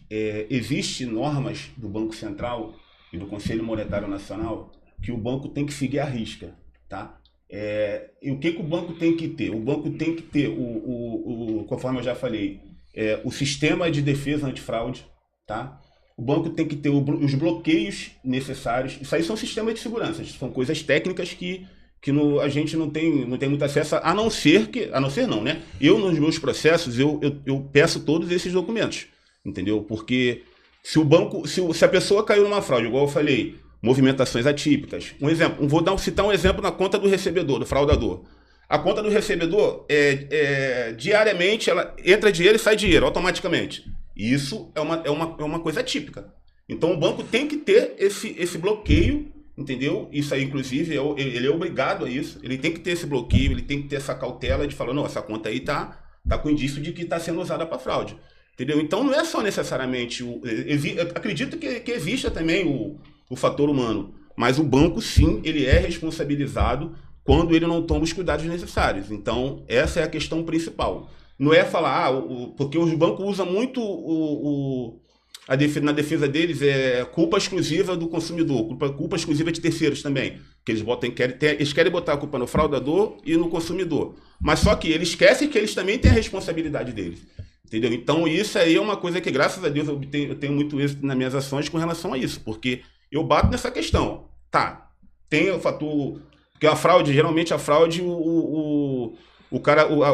existem normas do Banco Central e do Conselho Monetário Nacional que o banco tem que seguir à risca, tá? E o que o banco tem que ter? O banco tem que ter, conforme eu já falei, o sistema de defesa antifraude, tá? O banco tem que ter os bloqueios necessários. Isso aí são sistemas de segurança, são coisas técnicas que a gente não tem muito acesso, a não ser não, né? Eu, nos meus processos, eu peço todos esses documentos, entendeu? Porque se a pessoa caiu numa fraude, igual eu falei, movimentações atípicas. Um exemplo, citar um exemplo na conta do recebedor, do fraudador. A conta do recebedor, diariamente, ela entra dinheiro e sai dinheiro, automaticamente. Isso é uma coisa típica. Então, o banco tem que ter esse bloqueio, entendeu? Isso aí, inclusive, ele é obrigado a isso. Ele tem que ter esse bloqueio, ele tem que ter essa cautela de falar, não, essa conta aí tá com indício de que está sendo usada para fraude. Entendeu? Então, não é só necessariamente... acredito que exista também o fator humano, mas o banco, sim, ele é responsabilizado quando ele não toma os cuidados necessários. Então, essa é a questão principal. Não é falar, porque os bancos usam muito na defesa deles, culpa exclusiva do consumidor, culpa exclusiva de terceiros também. Que eles querem botar a culpa no fraudador e no consumidor. Mas só que eles esquecem que eles também têm a responsabilidade deles. Entendeu? Então, isso aí é uma coisa que, graças a Deus, eu tenho muito êxito nas minhas ações com relação a isso. Porque eu bato nessa questão. Tá, tem o fator... Porque geralmente a fraude,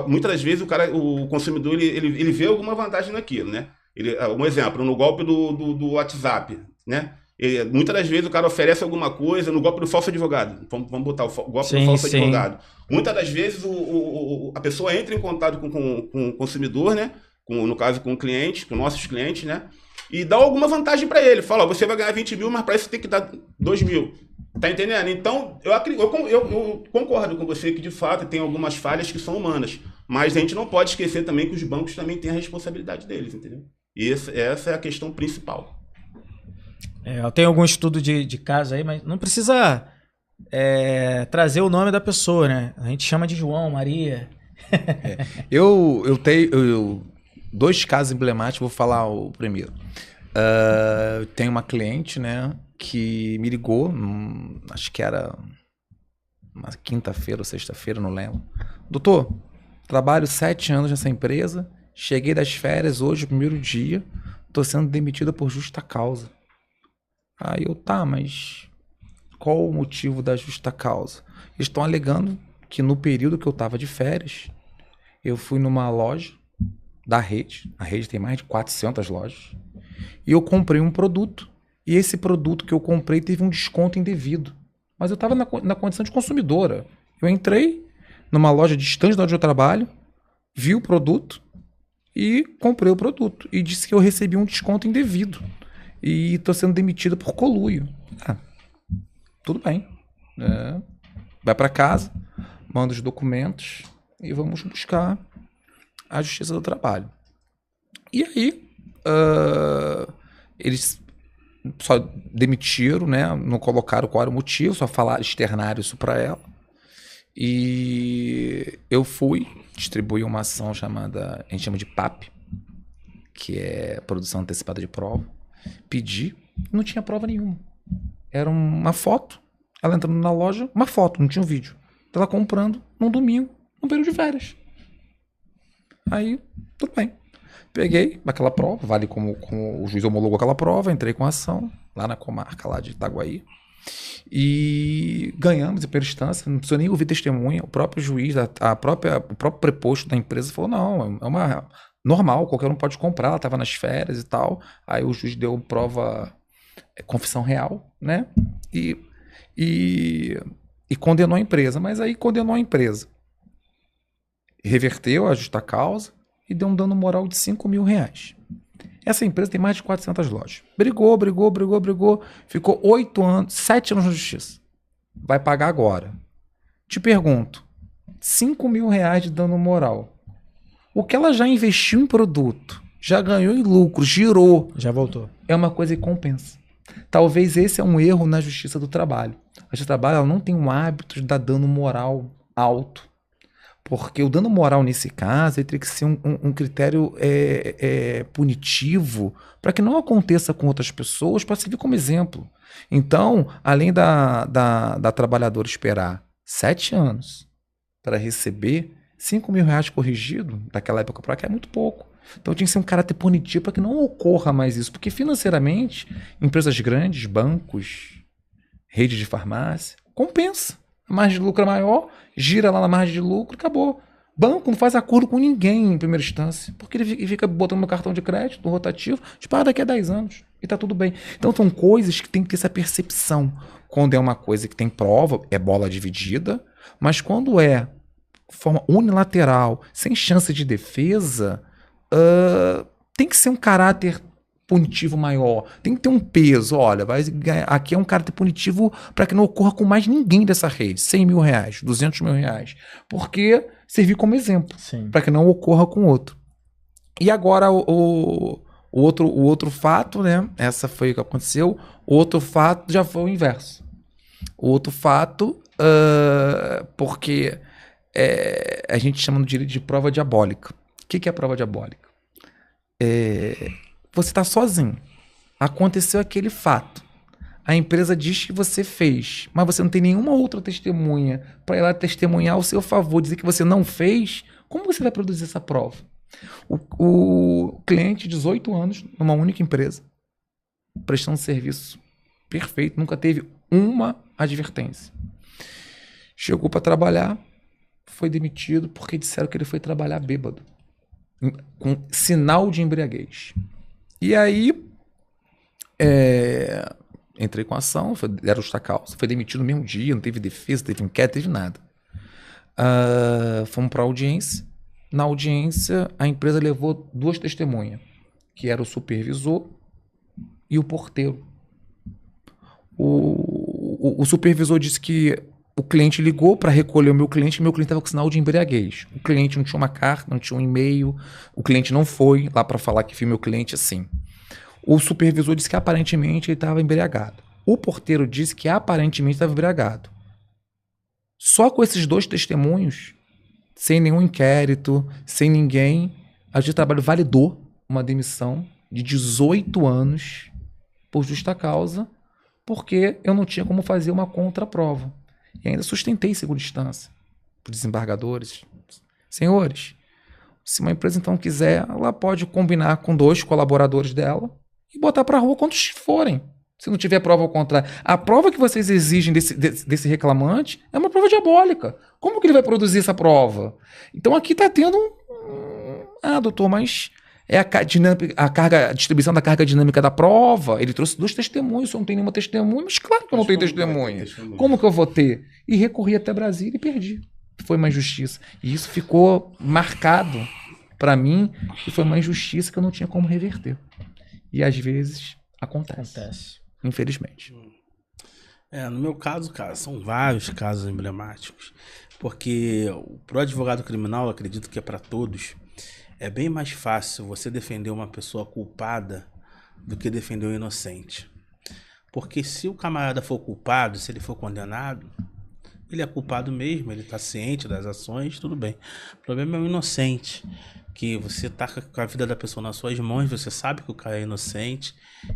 muitas das vezes o consumidor ele vê alguma vantagem naquilo, né? Um exemplo, no golpe do WhatsApp, né? Muitas das vezes o cara oferece alguma coisa no golpe do falso advogado. Vamos botar o golpe do falso advogado. Muitas das vezes a pessoa entra em contato com o consumidor, né? No caso com o cliente, com nossos clientes, né? E dá alguma vantagem para ele. Fala, você vai ganhar 20 mil, mas para isso você tem que dar 2 mil. Tá entendendo? Então, eu concordo com você que, de fato, tem algumas falhas que são humanas. Mas a gente não pode esquecer também que os bancos também têm a responsabilidade deles, entendeu? E essa é a questão principal. Eu tenho algum estudo de caso aí, mas não precisa trazer o nome da pessoa, né? A gente chama de João, Maria. Eu tenho 2 casos emblemáticos, vou falar o primeiro. Tem uma cliente, né, que me ligou, acho que era uma quinta-feira ou sexta-feira, não lembro. Doutor, trabalho 7 anos nessa empresa, cheguei das férias hoje, o primeiro dia, tô sendo demitida por justa causa. Aí mas qual o motivo da justa causa? Eles estão alegando que no período que eu estava de férias, eu fui numa loja da rede, a rede tem mais de 400 lojas, e eu comprei um produto, e esse produto que eu comprei teve um desconto indevido. Mas eu estava na condição de consumidora. Eu entrei numa loja distante de onde eu trabalho, vi o produto e comprei o produto. E disse que eu recebi um desconto indevido. E estou sendo demitido por conluio. Tudo bem. Vai para casa, manda os documentos e vamos buscar a Justiça do Trabalho. E aí, eles só demitiram, né? Não colocaram qual era o motivo, só falaram, externaram isso para ela. E eu fui distribuir uma ação chamada, a gente chama de PAP, que é Produção Antecipada de Prova. Pedi, não tinha prova nenhuma. Era uma foto, ela entrando na loja, uma foto, não tinha um vídeo. Ela comprando num domingo, num período de férias. Aí, tudo bem. Peguei aquela prova, vale como o juiz homologou aquela prova, entrei com a ação lá na comarca lá de Itaguaí. E ganhamos em primeira instância, não precisou nem ouvir testemunha. O próprio juiz, o próprio preposto da empresa falou: não, é uma normal, qualquer um pode comprar, ela estava nas férias e tal. Aí o juiz deu prova, confissão real, né? E condenou a empresa. Mas aí condenou a empresa, reverteu a justa causa e deu um dano moral de R$5.000. Essa empresa tem mais de 400 lojas. Brigou. Ficou 7 anos na justiça. Vai pagar agora. Te pergunto, R$5.000 de dano moral. O que ela já investiu em produto, já ganhou em lucro, girou. Já voltou. É uma coisa que compensa. Talvez esse é um erro na Justiça do Trabalho. A Justiça do Trabalho ela não tem um hábito de dar dano moral alto. Porque o dano moral, nesse caso, ele teria que ser um critério punitivo para que não aconteça com outras pessoas, para servir como exemplo. Então, além da trabalhadora esperar 7 anos para receber R$5.000 corrigido, daquela época para cá, é muito pouco. Então, tinha que ser um caráter punitivo para que não ocorra mais isso. Porque, financeiramente, empresas grandes, bancos, rede de farmácia, compensa. A margem de lucro é maior, gira lá na margem de lucro, acabou. Banco não faz acordo com ninguém em primeira instância, porque ele fica botando no cartão de crédito, no rotativo, paga daqui a 10 anos e tá tudo bem. Então são coisas que tem que ter essa percepção. Quando é uma coisa que tem prova, é bola dividida, mas quando é de forma unilateral, sem chance de defesa, tem que ser um caráter punitivo maior, tem que ter um peso. Olha, aqui é um caráter punitivo para que não ocorra com mais ninguém dessa rede. R$100.000, R$200.000, porque servir como exemplo, para que não ocorra com outro. E agora o outro fato, né? Essa foi o que aconteceu. O outro fato já foi o inverso. O outro fato, porque a gente chama no direito de prova diabólica. O que é prova diabólica? Você está sozinho. Aconteceu aquele fato. A empresa diz que você fez, mas você não tem nenhuma outra testemunha para ela testemunhar ao seu favor, dizer que você não fez. Como você vai produzir essa prova? O cliente, 18 anos, numa única empresa, prestando serviço perfeito, nunca teve uma advertência. Chegou para trabalhar, foi demitido porque disseram que ele foi trabalhar bêbado, com sinal de embriaguez. E aí, entrei com a ação, deram justa causa, foi demitido no mesmo dia, não teve defesa, teve inquérito, teve nada. Fomos para a audiência. Na audiência, a empresa levou 2 testemunhas, que era o supervisor e o porteiro. O supervisor disse que o cliente ligou para recolher o meu cliente estava com sinal de embriaguez. O cliente não tinha uma carta, não tinha um e-mail, o cliente não foi lá para falar que viu meu cliente assim. O supervisor disse que aparentemente ele estava embriagado. O porteiro disse que aparentemente estava embriagado. Só com esses 2 testemunhos, sem nenhum inquérito, sem ninguém, a Justiça do Trabalho validou uma demissão de 18 anos por justa causa, porque eu não tinha como fazer uma contraprova. E ainda sustentei em segunda instância para os desembargadores. Senhores, se uma empresa então quiser, ela pode combinar com 2 colaboradores dela e botar para a rua quantos forem. Se não tiver prova ao contrário. A prova que vocês exigem desse reclamante é uma prova diabólica. Como que ele vai produzir essa prova? Então aqui está tendo Ah, doutor, mas é a distribuição da carga dinâmica da prova. Ele trouxe 2 testemunhos, eu não tenho nenhuma testemunha, mas claro que eu não tenho testemunha. Como que eu vou ter? E recorri até Brasília e perdi. Foi uma injustiça. E isso ficou marcado para mim e foi uma injustiça que eu não tinha como reverter. E às vezes acontece. Infelizmente. No meu caso, cara, são vários casos emblemáticos. Porque pro advogado criminal, acredito que é para todos, é bem mais fácil você defender uma pessoa culpada do que defender o inocente. Porque se o camarada for culpado, se ele for condenado, ele é culpado mesmo, ele está ciente das ações, tudo bem. O problema é o inocente, que você tá com a vida da pessoa nas suas mãos, você sabe que o cara é inocente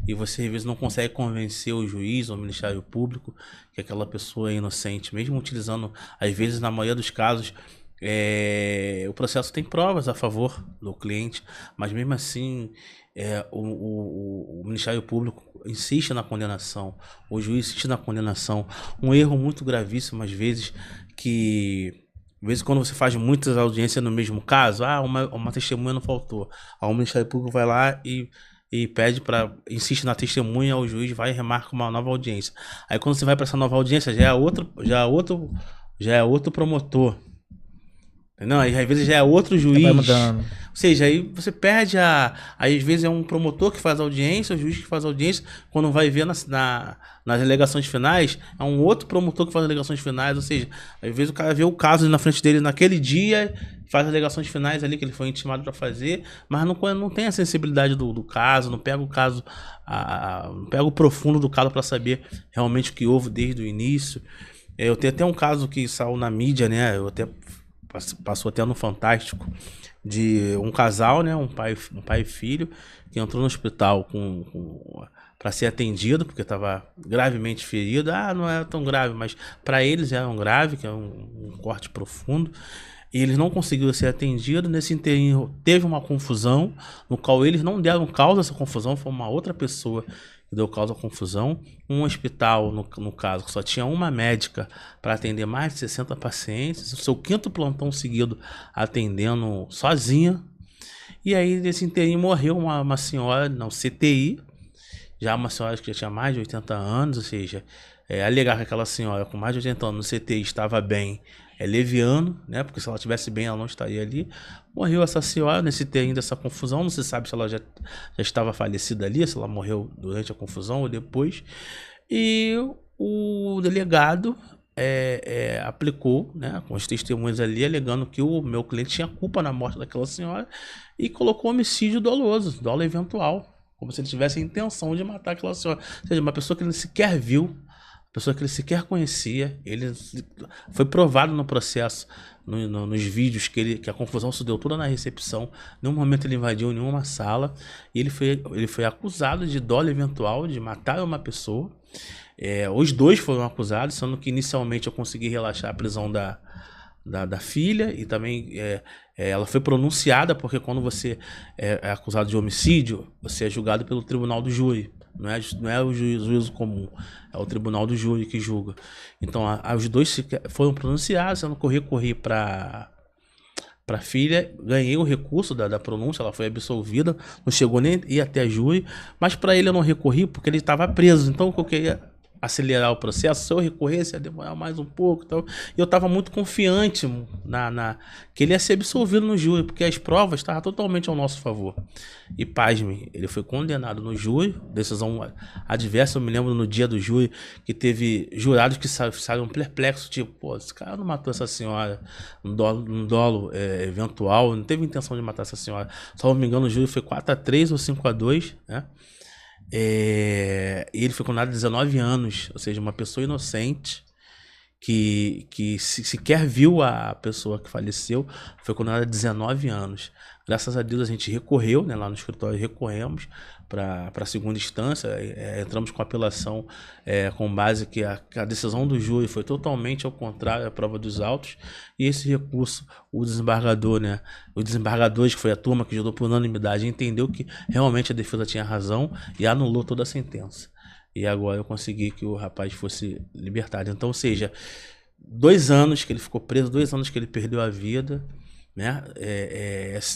e você às vezes não consegue convencer o juiz ou o Ministério Público que aquela pessoa é inocente, mesmo utilizando, às vezes, na maioria dos casos, o processo tem provas a favor do cliente, mas mesmo assim o Ministério Público insiste na condenação, o juiz insiste na condenação. Um erro muito gravíssimo, às vezes, às vezes quando você faz muitas audiências no mesmo caso, uma testemunha não faltou, o Ministério Público vai lá e pede insiste na testemunha, o juiz vai e remarca uma nova audiência. Aí quando você vai para essa nova audiência, já é outro promotor. Não, aí às vezes já é outro juiz. Vai mudando. Ou seja, aí você perde aí às vezes é um promotor que faz a audiência, o juiz que faz a audiência. Quando vai ver nas alegações finais, é um outro promotor que faz as alegações finais. Ou seja, às vezes o cara vê o caso na frente dele naquele dia, faz as alegações finais ali que ele foi intimado para fazer, mas não tem a sensibilidade do caso, não pega o caso, não pega o profundo do caso para saber realmente o que houve desde o início. Eu tenho até um caso que saiu na mídia, né? Passou até no Fantástico, de um casal, né, um pai e filho, que entrou no hospital para ser atendido, porque estava gravemente ferido. Não é tão grave, mas para eles era um grave, que é um corte profundo. E eles não conseguiram ser atendidos. Nesse interim teve uma confusão, no qual eles não deram causa a essa confusão, foi uma outra pessoa que deu causa à confusão. Um hospital, no caso, que só tinha uma médica para atender mais de 60 pacientes, o seu 5º plantão seguido atendendo sozinha. E aí, nesse interim, morreu uma senhora no CTI, já uma senhora que já tinha mais de 80 anos, ou seja, alegar que aquela senhora com mais de 80 anos no CTI estava bem, leviano, né? Porque se ela estivesse bem, ela não estaria ali. Morreu essa senhora nesse terreno dessa confusão. Não se sabe se ela já estava falecida ali, se ela morreu durante a confusão ou depois. E o delegado aplicou, né, com os testemunhos ali, alegando que o meu cliente tinha culpa na morte daquela senhora e colocou homicídio doloso, dolo eventual, como se ele tivesse a intenção de matar aquela senhora. Ou seja, uma pessoa que ele sequer viu, pessoa que ele sequer conhecia. Ele foi provado no processo, nos vídeos, que a confusão se deu toda na recepção. Em nenhum momento ele invadiu nenhuma sala. E ele foi acusado de dolo eventual, de matar uma pessoa. Os dois foram acusados, sendo que inicialmente eu consegui relaxar a prisão da filha, e também ela foi pronunciada, porque quando você é acusado de homicídio, você é julgado pelo tribunal do júri. Não é o juízo comum, é o tribunal do júri que julga. Então, os dois foram pronunciados, sendo que eu recorri para a filha, ganhei o recurso da pronúncia, ela foi absolvida, não chegou nem a ir até a júri, mas para ele eu não recorri porque ele estava preso. Então, eu queria acelerar o processo, se eu recorresse ia demorar mais um pouco, então, e eu estava muito confiante que ele ia ser absolvido no júri, porque as provas estavam totalmente ao nosso favor. E pasme, ele foi condenado no júri, decisão adversa. Eu me lembro no dia do júri que teve jurados que saíram perplexos, tipo, esse cara não matou essa senhora, um dolo eventual, não teve intenção de matar essa senhora. Se não me engano, o júri foi 4-3 ou 5-2, né? E ele foi condenado a 19 anos, ou seja, uma pessoa inocente que sequer viu a pessoa que faleceu, foi condenada a 19 anos. Graças a Deus a gente recorreu, né, lá no escritório recorremos para a segunda instância, entramos com apelação com base que a decisão do júri foi totalmente ao contrário à prova dos autos, e esse recurso, o desembargador, né, os desembargadores, que foi a turma que julgou por unanimidade, entendeu que realmente a defesa tinha razão e anulou toda a sentença. E agora eu consegui que o rapaz fosse libertado. Então, ou seja, 2 anos que ele ficou preso, 2 anos que ele perdeu a vida, né?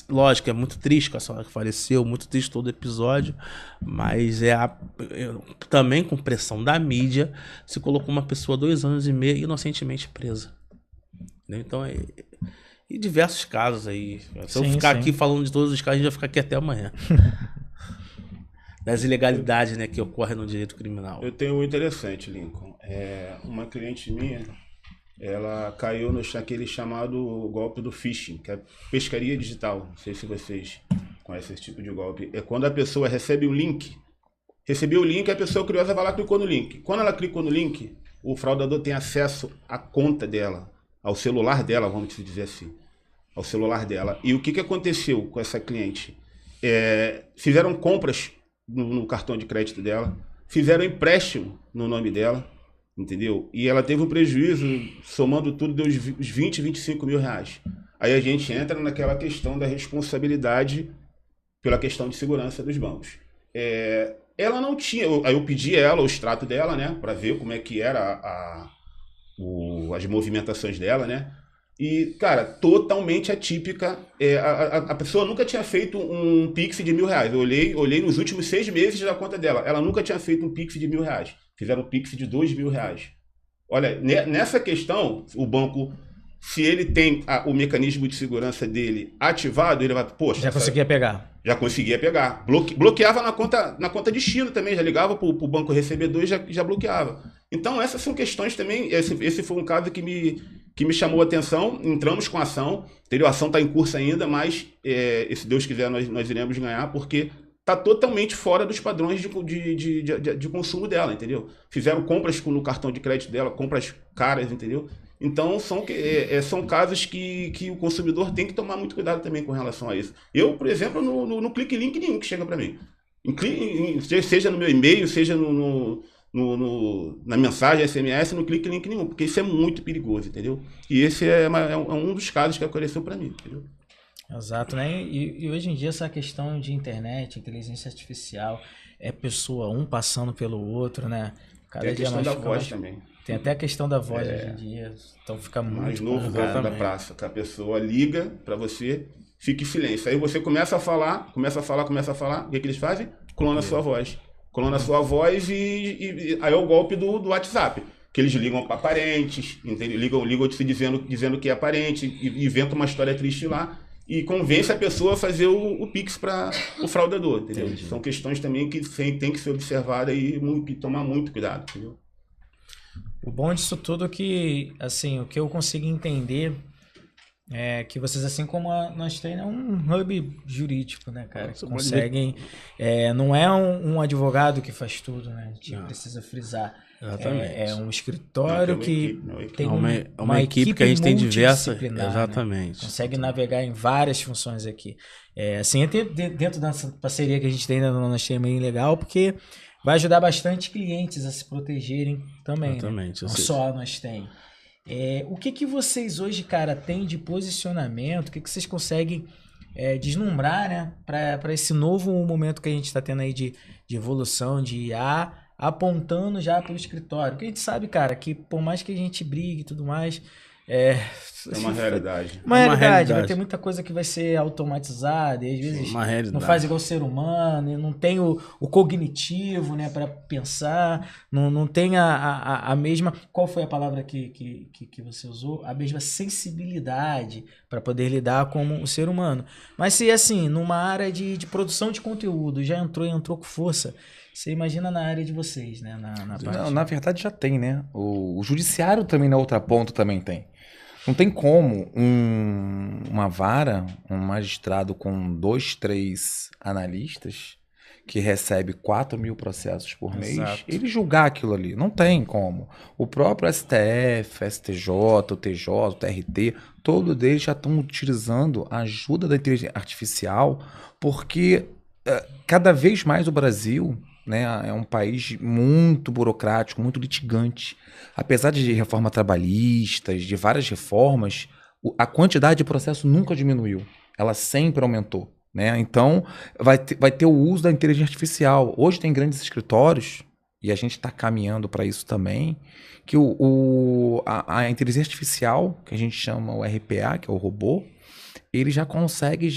Lógico, é muito triste que a senhora faleceu, muito triste todo o episódio, mas também com pressão da mídia, se colocou uma pessoa 2 anos e meio inocentemente presa. Entendeu? Então, e diversos casos aí. Se eu ficar aqui falando de todos os casos, a gente vai ficar aqui até amanhã. Das ilegalidades, né, que ocorrem no direito criminal. Eu tenho um interessante, Lincoln. Uma cliente minha, ela caiu naquele chamado golpe do phishing, que é pescaria digital. Não sei se vocês conhecem esse tipo de golpe. É quando a pessoa recebe o link. Recebeu o link, a pessoa curiosa vai lá e clicou no link. Quando ela clicou no link, o fraudador tem acesso à conta dela, ao celular dela, vamos dizer assim. Ao celular dela. E o que aconteceu com essa cliente? Fizeram compras no cartão de crédito dela, fizeram empréstimo no nome dela, entendeu? E ela teve um prejuízo, somando tudo, deu uns 20, 25 mil reais. Aí a gente entra naquela questão da responsabilidade pela questão de segurança dos bancos. Ela não tinha, aí eu pedi ela o extrato dela, né, para ver como é que era as movimentações dela, né? E, cara, totalmente atípica. A pessoa nunca tinha feito um Pix de R$1.000. Eu olhei nos últimos 6 meses da conta dela. Ela nunca tinha feito um Pix de R$1.000. Fizeram um Pix de R$2.000. Olha, nessa questão, o banco, se ele tem o mecanismo de segurança dele ativado, ele vai, poxa... Já conseguia pegar. Já conseguia pegar. Bloqueava na conta destino também. Já ligava para o banco recebedor e já bloqueava. Então, essas são questões também. Esse foi um caso que me chamou a atenção. Entramos com a ação. A ação está em curso ainda, mas se Deus quiser nós iremos ganhar, porque está totalmente fora dos padrões de consumo dela, entendeu? Fizeram compras no cartão de crédito dela, compras caras, entendeu? Então, são casos que o consumidor tem que tomar muito cuidado também com relação a isso. Eu, por exemplo, não clico em link nenhum que chega para mim. Seja no meu e-mail, seja na mensagem SMS, não clique em link nenhum, porque isso é muito perigoso, entendeu? E esse é um dos casos que aconteceu para mim, entendeu? Exato, né? E hoje em dia essa questão de internet, inteligência artificial, pessoa um passando pelo outro, né? Tem a questão da voz também. Tem até a questão da voz hoje em dia, então fica muito mais novo da praça, que a pessoa liga para você, fica em silêncio. Aí você começa a falar, o que eles fazem? Clona a sua voz. Clona a sua voz e aí é o golpe do WhatsApp. Que eles ligam para parentes, entendeu? Ligam se dizendo que é parente, e inventam uma história triste lá e convence a pessoa a fazer o Pix para o fraudador, entendeu? Entendi. São questões também que tem que ser observadas e tomar muito cuidado, entendeu? O bom disso tudo é que, assim, o que eu consigo entender é que vocês, assim como nós temos, é um hub jurídico, né, cara? Que conseguem... não é um advogado que faz tudo, né? A gente precisa frisar. Exatamente. É um escritório que tem uma equipe que a gente tem diversas... Exatamente. Né? Consegue navegar em várias funções aqui. Assim, dentro dessa parceria que a gente tem na Nós Tem é bem legal, porque... vai ajudar bastante clientes a se protegerem também. Exatamente. Né? Não só nós tem. O que vocês hoje, cara, têm de posicionamento? O que vocês conseguem deslumbrar, né? Para esse novo momento que a gente está tendo aí de evolução, de IA, apontando já para o escritório. Porque a gente sabe, cara, que por mais que a gente brigue e tudo mais... É uma realidade. Uma realidade. Vai ter muita coisa que vai ser automatizada e às vezes não faz igual o ser humano, não tem o cognitivo, né, para pensar, não tem a mesma... Qual foi a palavra que você usou? A mesma sensibilidade para poder lidar como o ser humano. Mas se assim, numa área de produção de conteúdo já entrou com força, você imagina na área de vocês, né? Na verdade já tem, né? O judiciário também na outra ponta também tem. Não tem como uma vara, um magistrado com 2, 3 analistas que recebe 4 mil processos por mês, ele julgar aquilo ali. Não tem como. O próprio STF, STJ, o TJ, o TRT, todos eles já estão utilizando a ajuda da inteligência artificial, porque cada vez mais o Brasil... né, é um país muito burocrático, muito litigante. Apesar de reformas trabalhistas, de várias reformas, a quantidade de processo nunca diminuiu. Ela sempre aumentou. Né? Então, vai ter o uso da inteligência artificial. Hoje tem grandes escritórios e a gente está caminhando para isso também, que a inteligência artificial, que a gente chama o RPA, que é o robô, ele já consegue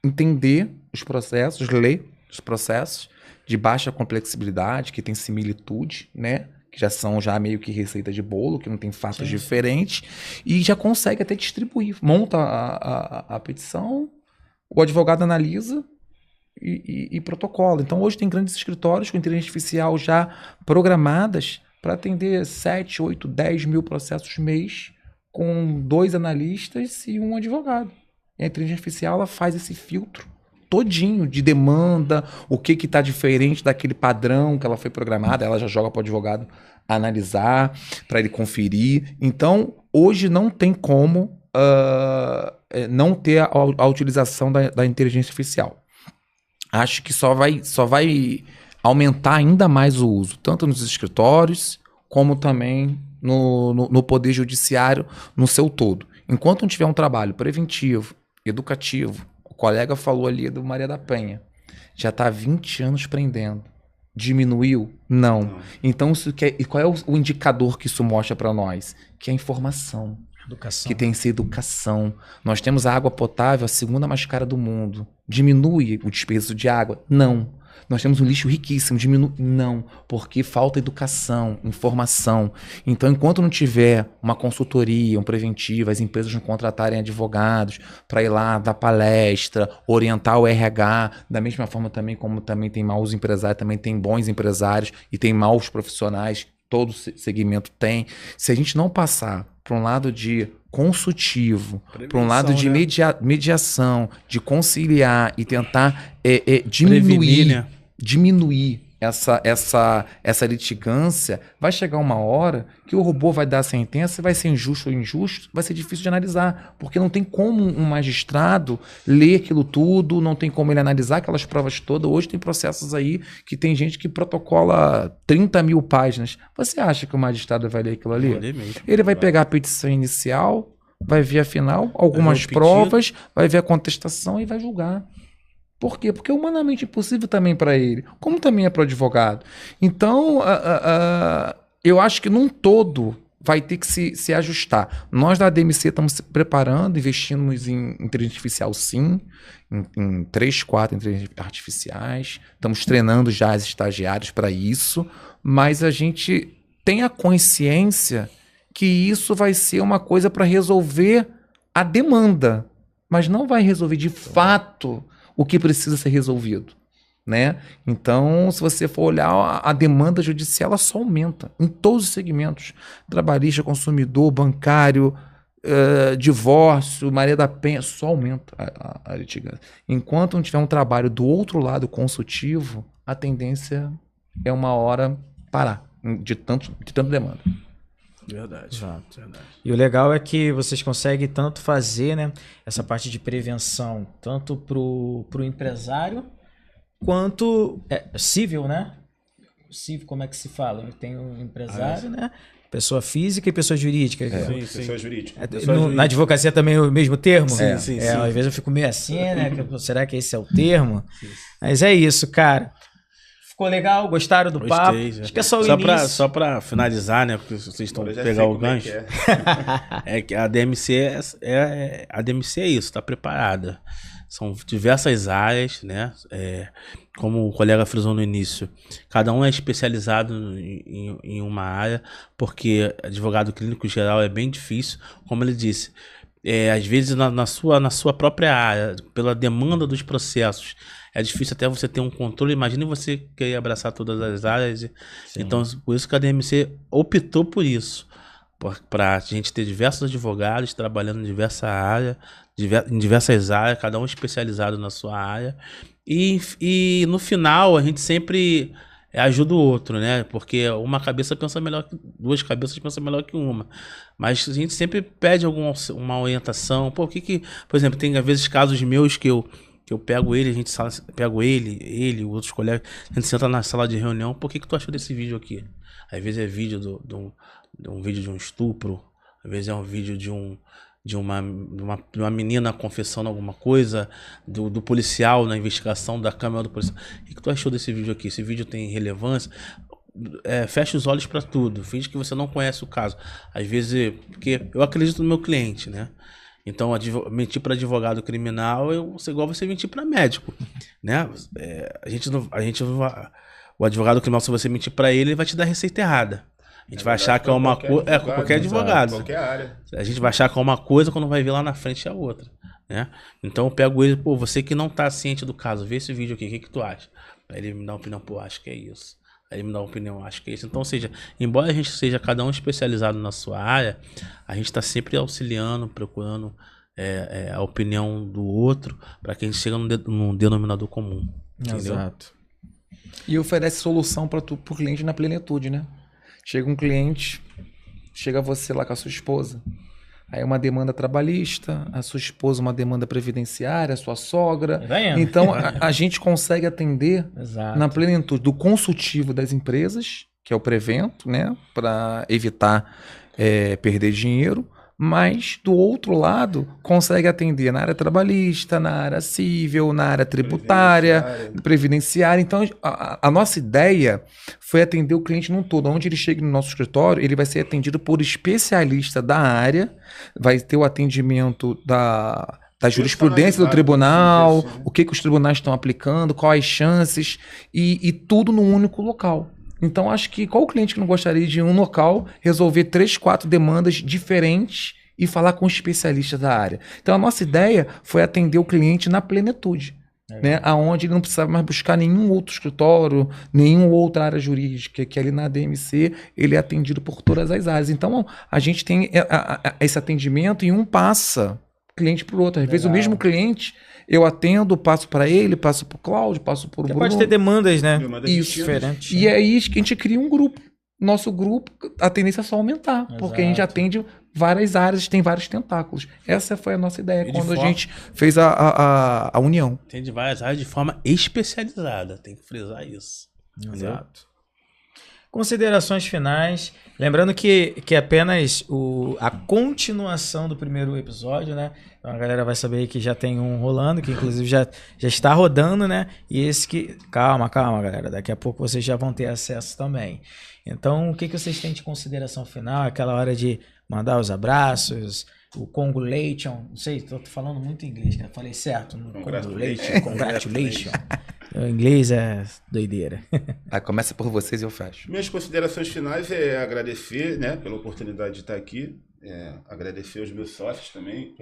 entender os processos, ler os processos de baixa complexibilidade, que tem similitude, né? Que já são meio que receita de bolo, que não tem fatos diferentes, e já consegue até distribuir. Monta a petição, o advogado analisa e protocola. Então, hoje tem grandes escritórios com inteligência artificial já programadas para atender 7, 8, 10 mil processos mês, com 2 analistas e um advogado. E a inteligência artificial ela faz esse filtro todinho de demanda, o que está diferente daquele padrão que ela foi programada, ela já joga para o advogado analisar, para ele conferir. Então, hoje não tem como não ter a utilização da inteligência artificial. Acho que só vai aumentar ainda mais o uso, tanto nos escritórios, como também no Poder Judiciário no seu todo. Enquanto não tiver um trabalho preventivo, educativo, o colega falou ali do Maria da Penha, já está há 20 anos prendendo. Diminuiu? Não. Então, e qual é o indicador que isso mostra para nós? Que é a informação. Educação. Que tem que ser educação. Nós temos a água potável, a segunda mais cara do mundo. Diminui o desperdício de água? Não. Nós temos um lixo riquíssimo, diminui? Não, porque falta educação, informação. Então, enquanto não tiver uma consultoria, um preventivo, as empresas não contratarem advogados para ir lá dar palestra, orientar o RH, da mesma forma também como também tem maus empresários, também tem bons empresários e tem maus profissionais, todo segmento tem. Se a gente não passar para um lado de consultivo, para um lado de mediação, de conciliar e tentar diminuir essa litigância, vai chegar uma hora que o robô vai dar a sentença, vai ser injusto ou injusto, vai ser difícil de analisar, porque não tem como um magistrado ler aquilo tudo, não tem como ele analisar aquelas provas todas. Hoje tem processos aí que tem gente que protocola 30 mil páginas. Você acha que o magistrado vai ler aquilo ali? Ele vai pegar a petição inicial, vai ver a final, algumas provas, vai ver a contestação e vai julgar. Por quê? Porque é humanamente impossível também para ele, como também é para o advogado. Então, eu acho que num todo vai ter que se ajustar. Nós da ADMC estamos se preparando, investimos em inteligência artificial sim, em 3, 4 inteligências artificiais, estamos treinando já os estagiários para isso, mas a gente tem a consciência que isso vai ser uma coisa para resolver a demanda, mas não vai resolver de fato o que precisa ser resolvido, né? Então, se você for olhar, a demanda judicial ela só aumenta em todos os segmentos. Trabalhista, consumidor, bancário, divórcio, Maria da Penha, só aumenta a litigância. Enquanto não tiver um trabalho do outro lado consultivo, a tendência é uma hora parar de tanto demanda. Verdade. Exato. Verdade. E o legal é que vocês conseguem tanto fazer, né, essa parte de prevenção, tanto pro empresário, quanto civil, né? Civil, como é que se fala? Tem um empresário, né? Pessoa física e pessoa jurídica. Sim. Pessoa jurídica. Na advocacia também é o mesmo termo? Sim. Às vezes eu fico meio assim, né? Será que esse é o termo? Mas é isso, cara. Ficou legal? Gostaram do papo? Acho que é só o início. Só pra finalizar, né? Porque vocês estão pegar o gancho. É que a DMC a DMC é isso, tá preparada. São diversas áreas, né? Como o colega frisou no início, cada um é especializado em uma área, porque advogado clínico geral é bem difícil, como ele disse. Às vezes na sua própria área, pela demanda dos processos, é difícil até você ter um controle. Imagine você querer abraçar todas as áreas. Sim. Então, por isso que a DMC optou por isso. Para a gente ter diversos advogados trabalhando em diversas áreas, cada um especializado na sua área. E no final, a gente sempre ajuda o outro, né? Porque uma cabeça pensa melhor que duas cabeças pensam melhor que uma. Mas a gente sempre pede uma orientação. Por exemplo, tem às vezes casos meus que eu pego ele, ele, outros colegas, a gente senta na sala de reunião, por que tu achou desse vídeo aqui? Às vezes é vídeo de um vídeo de um estupro, às vezes é um vídeo de uma menina confessando alguma coisa, do policial na investigação da câmera do policial. O que tu achou desse vídeo aqui? Esse vídeo tem relevância? fecha os olhos para tudo, finge que você não conhece o caso. Às vezes, porque eu acredito no meu cliente, né? Então, mentir para advogado criminal é igual você mentir para médico, né? O advogado criminal, se você mentir para ele vai te dar receita errada. A gente vai achar que é uma coisa. Qualquer advogado. Qualquer área. A gente vai achar que é uma coisa quando vai ver lá na frente é outra, né? Então eu pego ele, pô, você que não tá ciente do caso, vê esse vídeo aqui, o que tu acha? Aí ele me dá uma opinião, pô, acho que é isso. Aí ele me dá uma opinião, acho que é isso. Então, ou seja, embora a gente seja cada um especializado na sua área, a gente tá sempre auxiliando, procurando a opinião do outro para que a gente chegue num denominador comum. Entendeu? Exato. E oferece solução para o cliente na plenitude, né? Chega um cliente, chega você lá com a sua esposa, aí uma demanda trabalhista, a sua esposa uma demanda previdenciária, a sua sogra. Então a gente consegue atender na plenitude do consultivo das empresas, que é o Prevento, né? Para evitar perder dinheiro. Mas, do outro lado, consegue atender na área trabalhista, na área civil, na área tributária, previdenciária. Então, a nossa ideia foi atender o cliente num todo. Onde ele chega no nosso escritório, ele vai ser atendido por especialista da área, vai ter o atendimento da jurisprudência do tribunal, o que os tribunais estão aplicando, quais as chances, e tudo num único local. Então, acho que qual cliente que não gostaria de, em um local, resolver 3, 4 demandas diferentes e falar com um especialista da área? Então, a nossa ideia foi atender o cliente na plenitude, né? Onde ele não precisava mais buscar nenhum outro escritório, nenhuma outra área jurídica, que ali na ADMC ele é atendido por todas as áreas. Então, a gente tem esse atendimento e um passa cliente para o outro. Às vezes, o mesmo cliente... Eu atendo, passo para ele, passo para o Cláudio, passo para o Bruno. Pode ter demandas, né? Isso. Diferentes. E aí que a gente cria um grupo. Nosso grupo, a tendência é só aumentar. Exato. Porque a gente atende várias áreas, tem vários tentáculos. Essa foi a nossa ideia quando a gente fez a união. Tem de várias áreas de forma especializada. Tem que frisar isso. Exato. Considerações finais. Lembrando que é apenas a continuação do primeiro episódio, né? Então a galera vai saber que já tem um rolando, que inclusive já está rodando, né? E esse que... Calma, galera. Daqui a pouco vocês já vão ter acesso também. Então, o que vocês têm de consideração final? Aquela hora de mandar os abraços, o congratulation. Não sei, tô falando muito inglês, né? Falei certo. Congratulation. O inglês é doideira. Começa por vocês e eu fecho. Minhas considerações finais é agradecer, né, pela oportunidade de estar aqui. Agradecer aos meus sócios também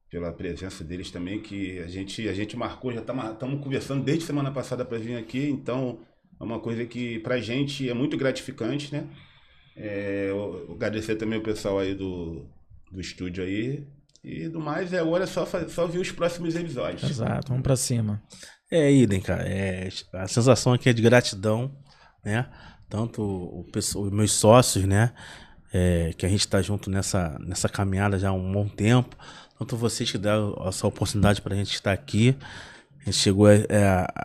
pela presença deles também, que a gente marcou, já estamos conversando desde semana passada para vir aqui, então é uma coisa que pra gente é muito gratificante, né? Agradecer também o pessoal aí do estúdio aí. E do mais, agora é só ver os próximos episódios. Exato, vamos pra cima. Idem, cara. A sensação aqui é de gratidão, né? Tanto os meus sócios, né? Que a gente tá junto nessa caminhada já há um bom tempo. Tanto vocês que deram essa oportunidade pra gente estar aqui. A gente chegou,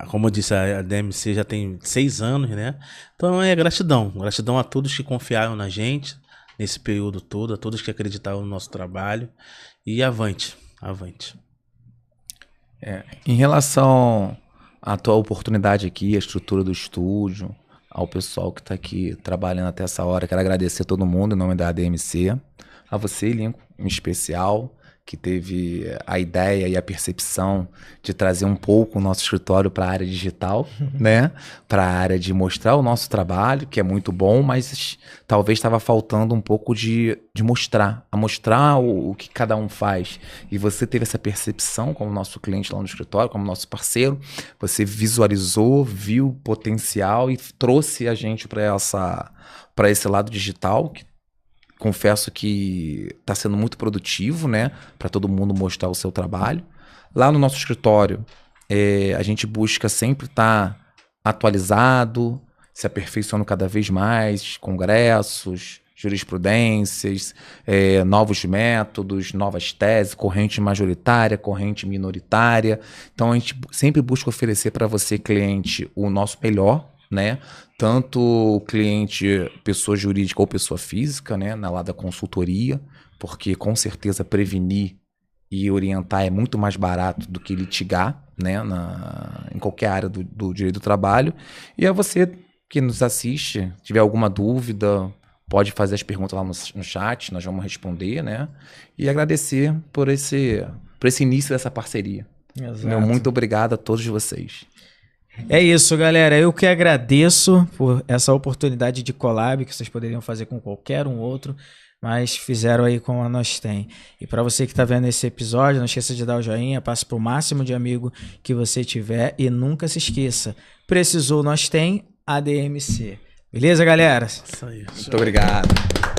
como eu disse, a DMC já tem 6 anos, né? Então gratidão. Gratidão a todos que confiaram na gente nesse período todo, a todos que acreditaram no nosso trabalho. E avante. Em relação à tua oportunidade aqui, a estrutura do estúdio, ao pessoal que está aqui trabalhando até essa hora, quero agradecer a todo mundo em nome da ADMC, a você, Lincoln, em especial, que teve a ideia e a percepção de trazer um pouco o nosso escritório para a área digital, né? Para a área de mostrar o nosso trabalho, que é muito bom, mas talvez estava faltando um pouco de mostrar o que cada um faz. E você teve essa percepção como nosso cliente lá no escritório, como nosso parceiro, você visualizou, viu o potencial e trouxe a gente para esse lado digital, que confesso que está sendo muito produtivo, né? Para todo mundo mostrar o seu trabalho. Lá no nosso escritório, a gente busca sempre estar atualizado, se aperfeiçoando cada vez mais, congressos, jurisprudências, novos métodos, novas teses, corrente majoritária, corrente minoritária. Então, a gente sempre busca oferecer para você, cliente, o nosso melhor, né? Tanto o cliente, pessoa jurídica ou pessoa física, né? Na lá da consultoria, porque com certeza prevenir e orientar é muito mais barato do que litigar, né? Em qualquer área do direito do trabalho. E é você que nos assiste, tiver alguma dúvida, pode fazer as perguntas lá no chat, nós vamos responder, né? E agradecer por esse início dessa parceria. Exato. Meu muito obrigado a todos vocês. É isso, galera. Eu que agradeço por essa oportunidade de collab que vocês poderiam fazer com qualquer um outro, mas fizeram aí com a Nós Tem. E para você que tá vendo esse episódio, não esqueça de dar o joinha, passe pro máximo de amigo que você tiver e nunca se esqueça. Precisou, Nós Tem, ADMC. Beleza, galera? Isso aí. Muito obrigado.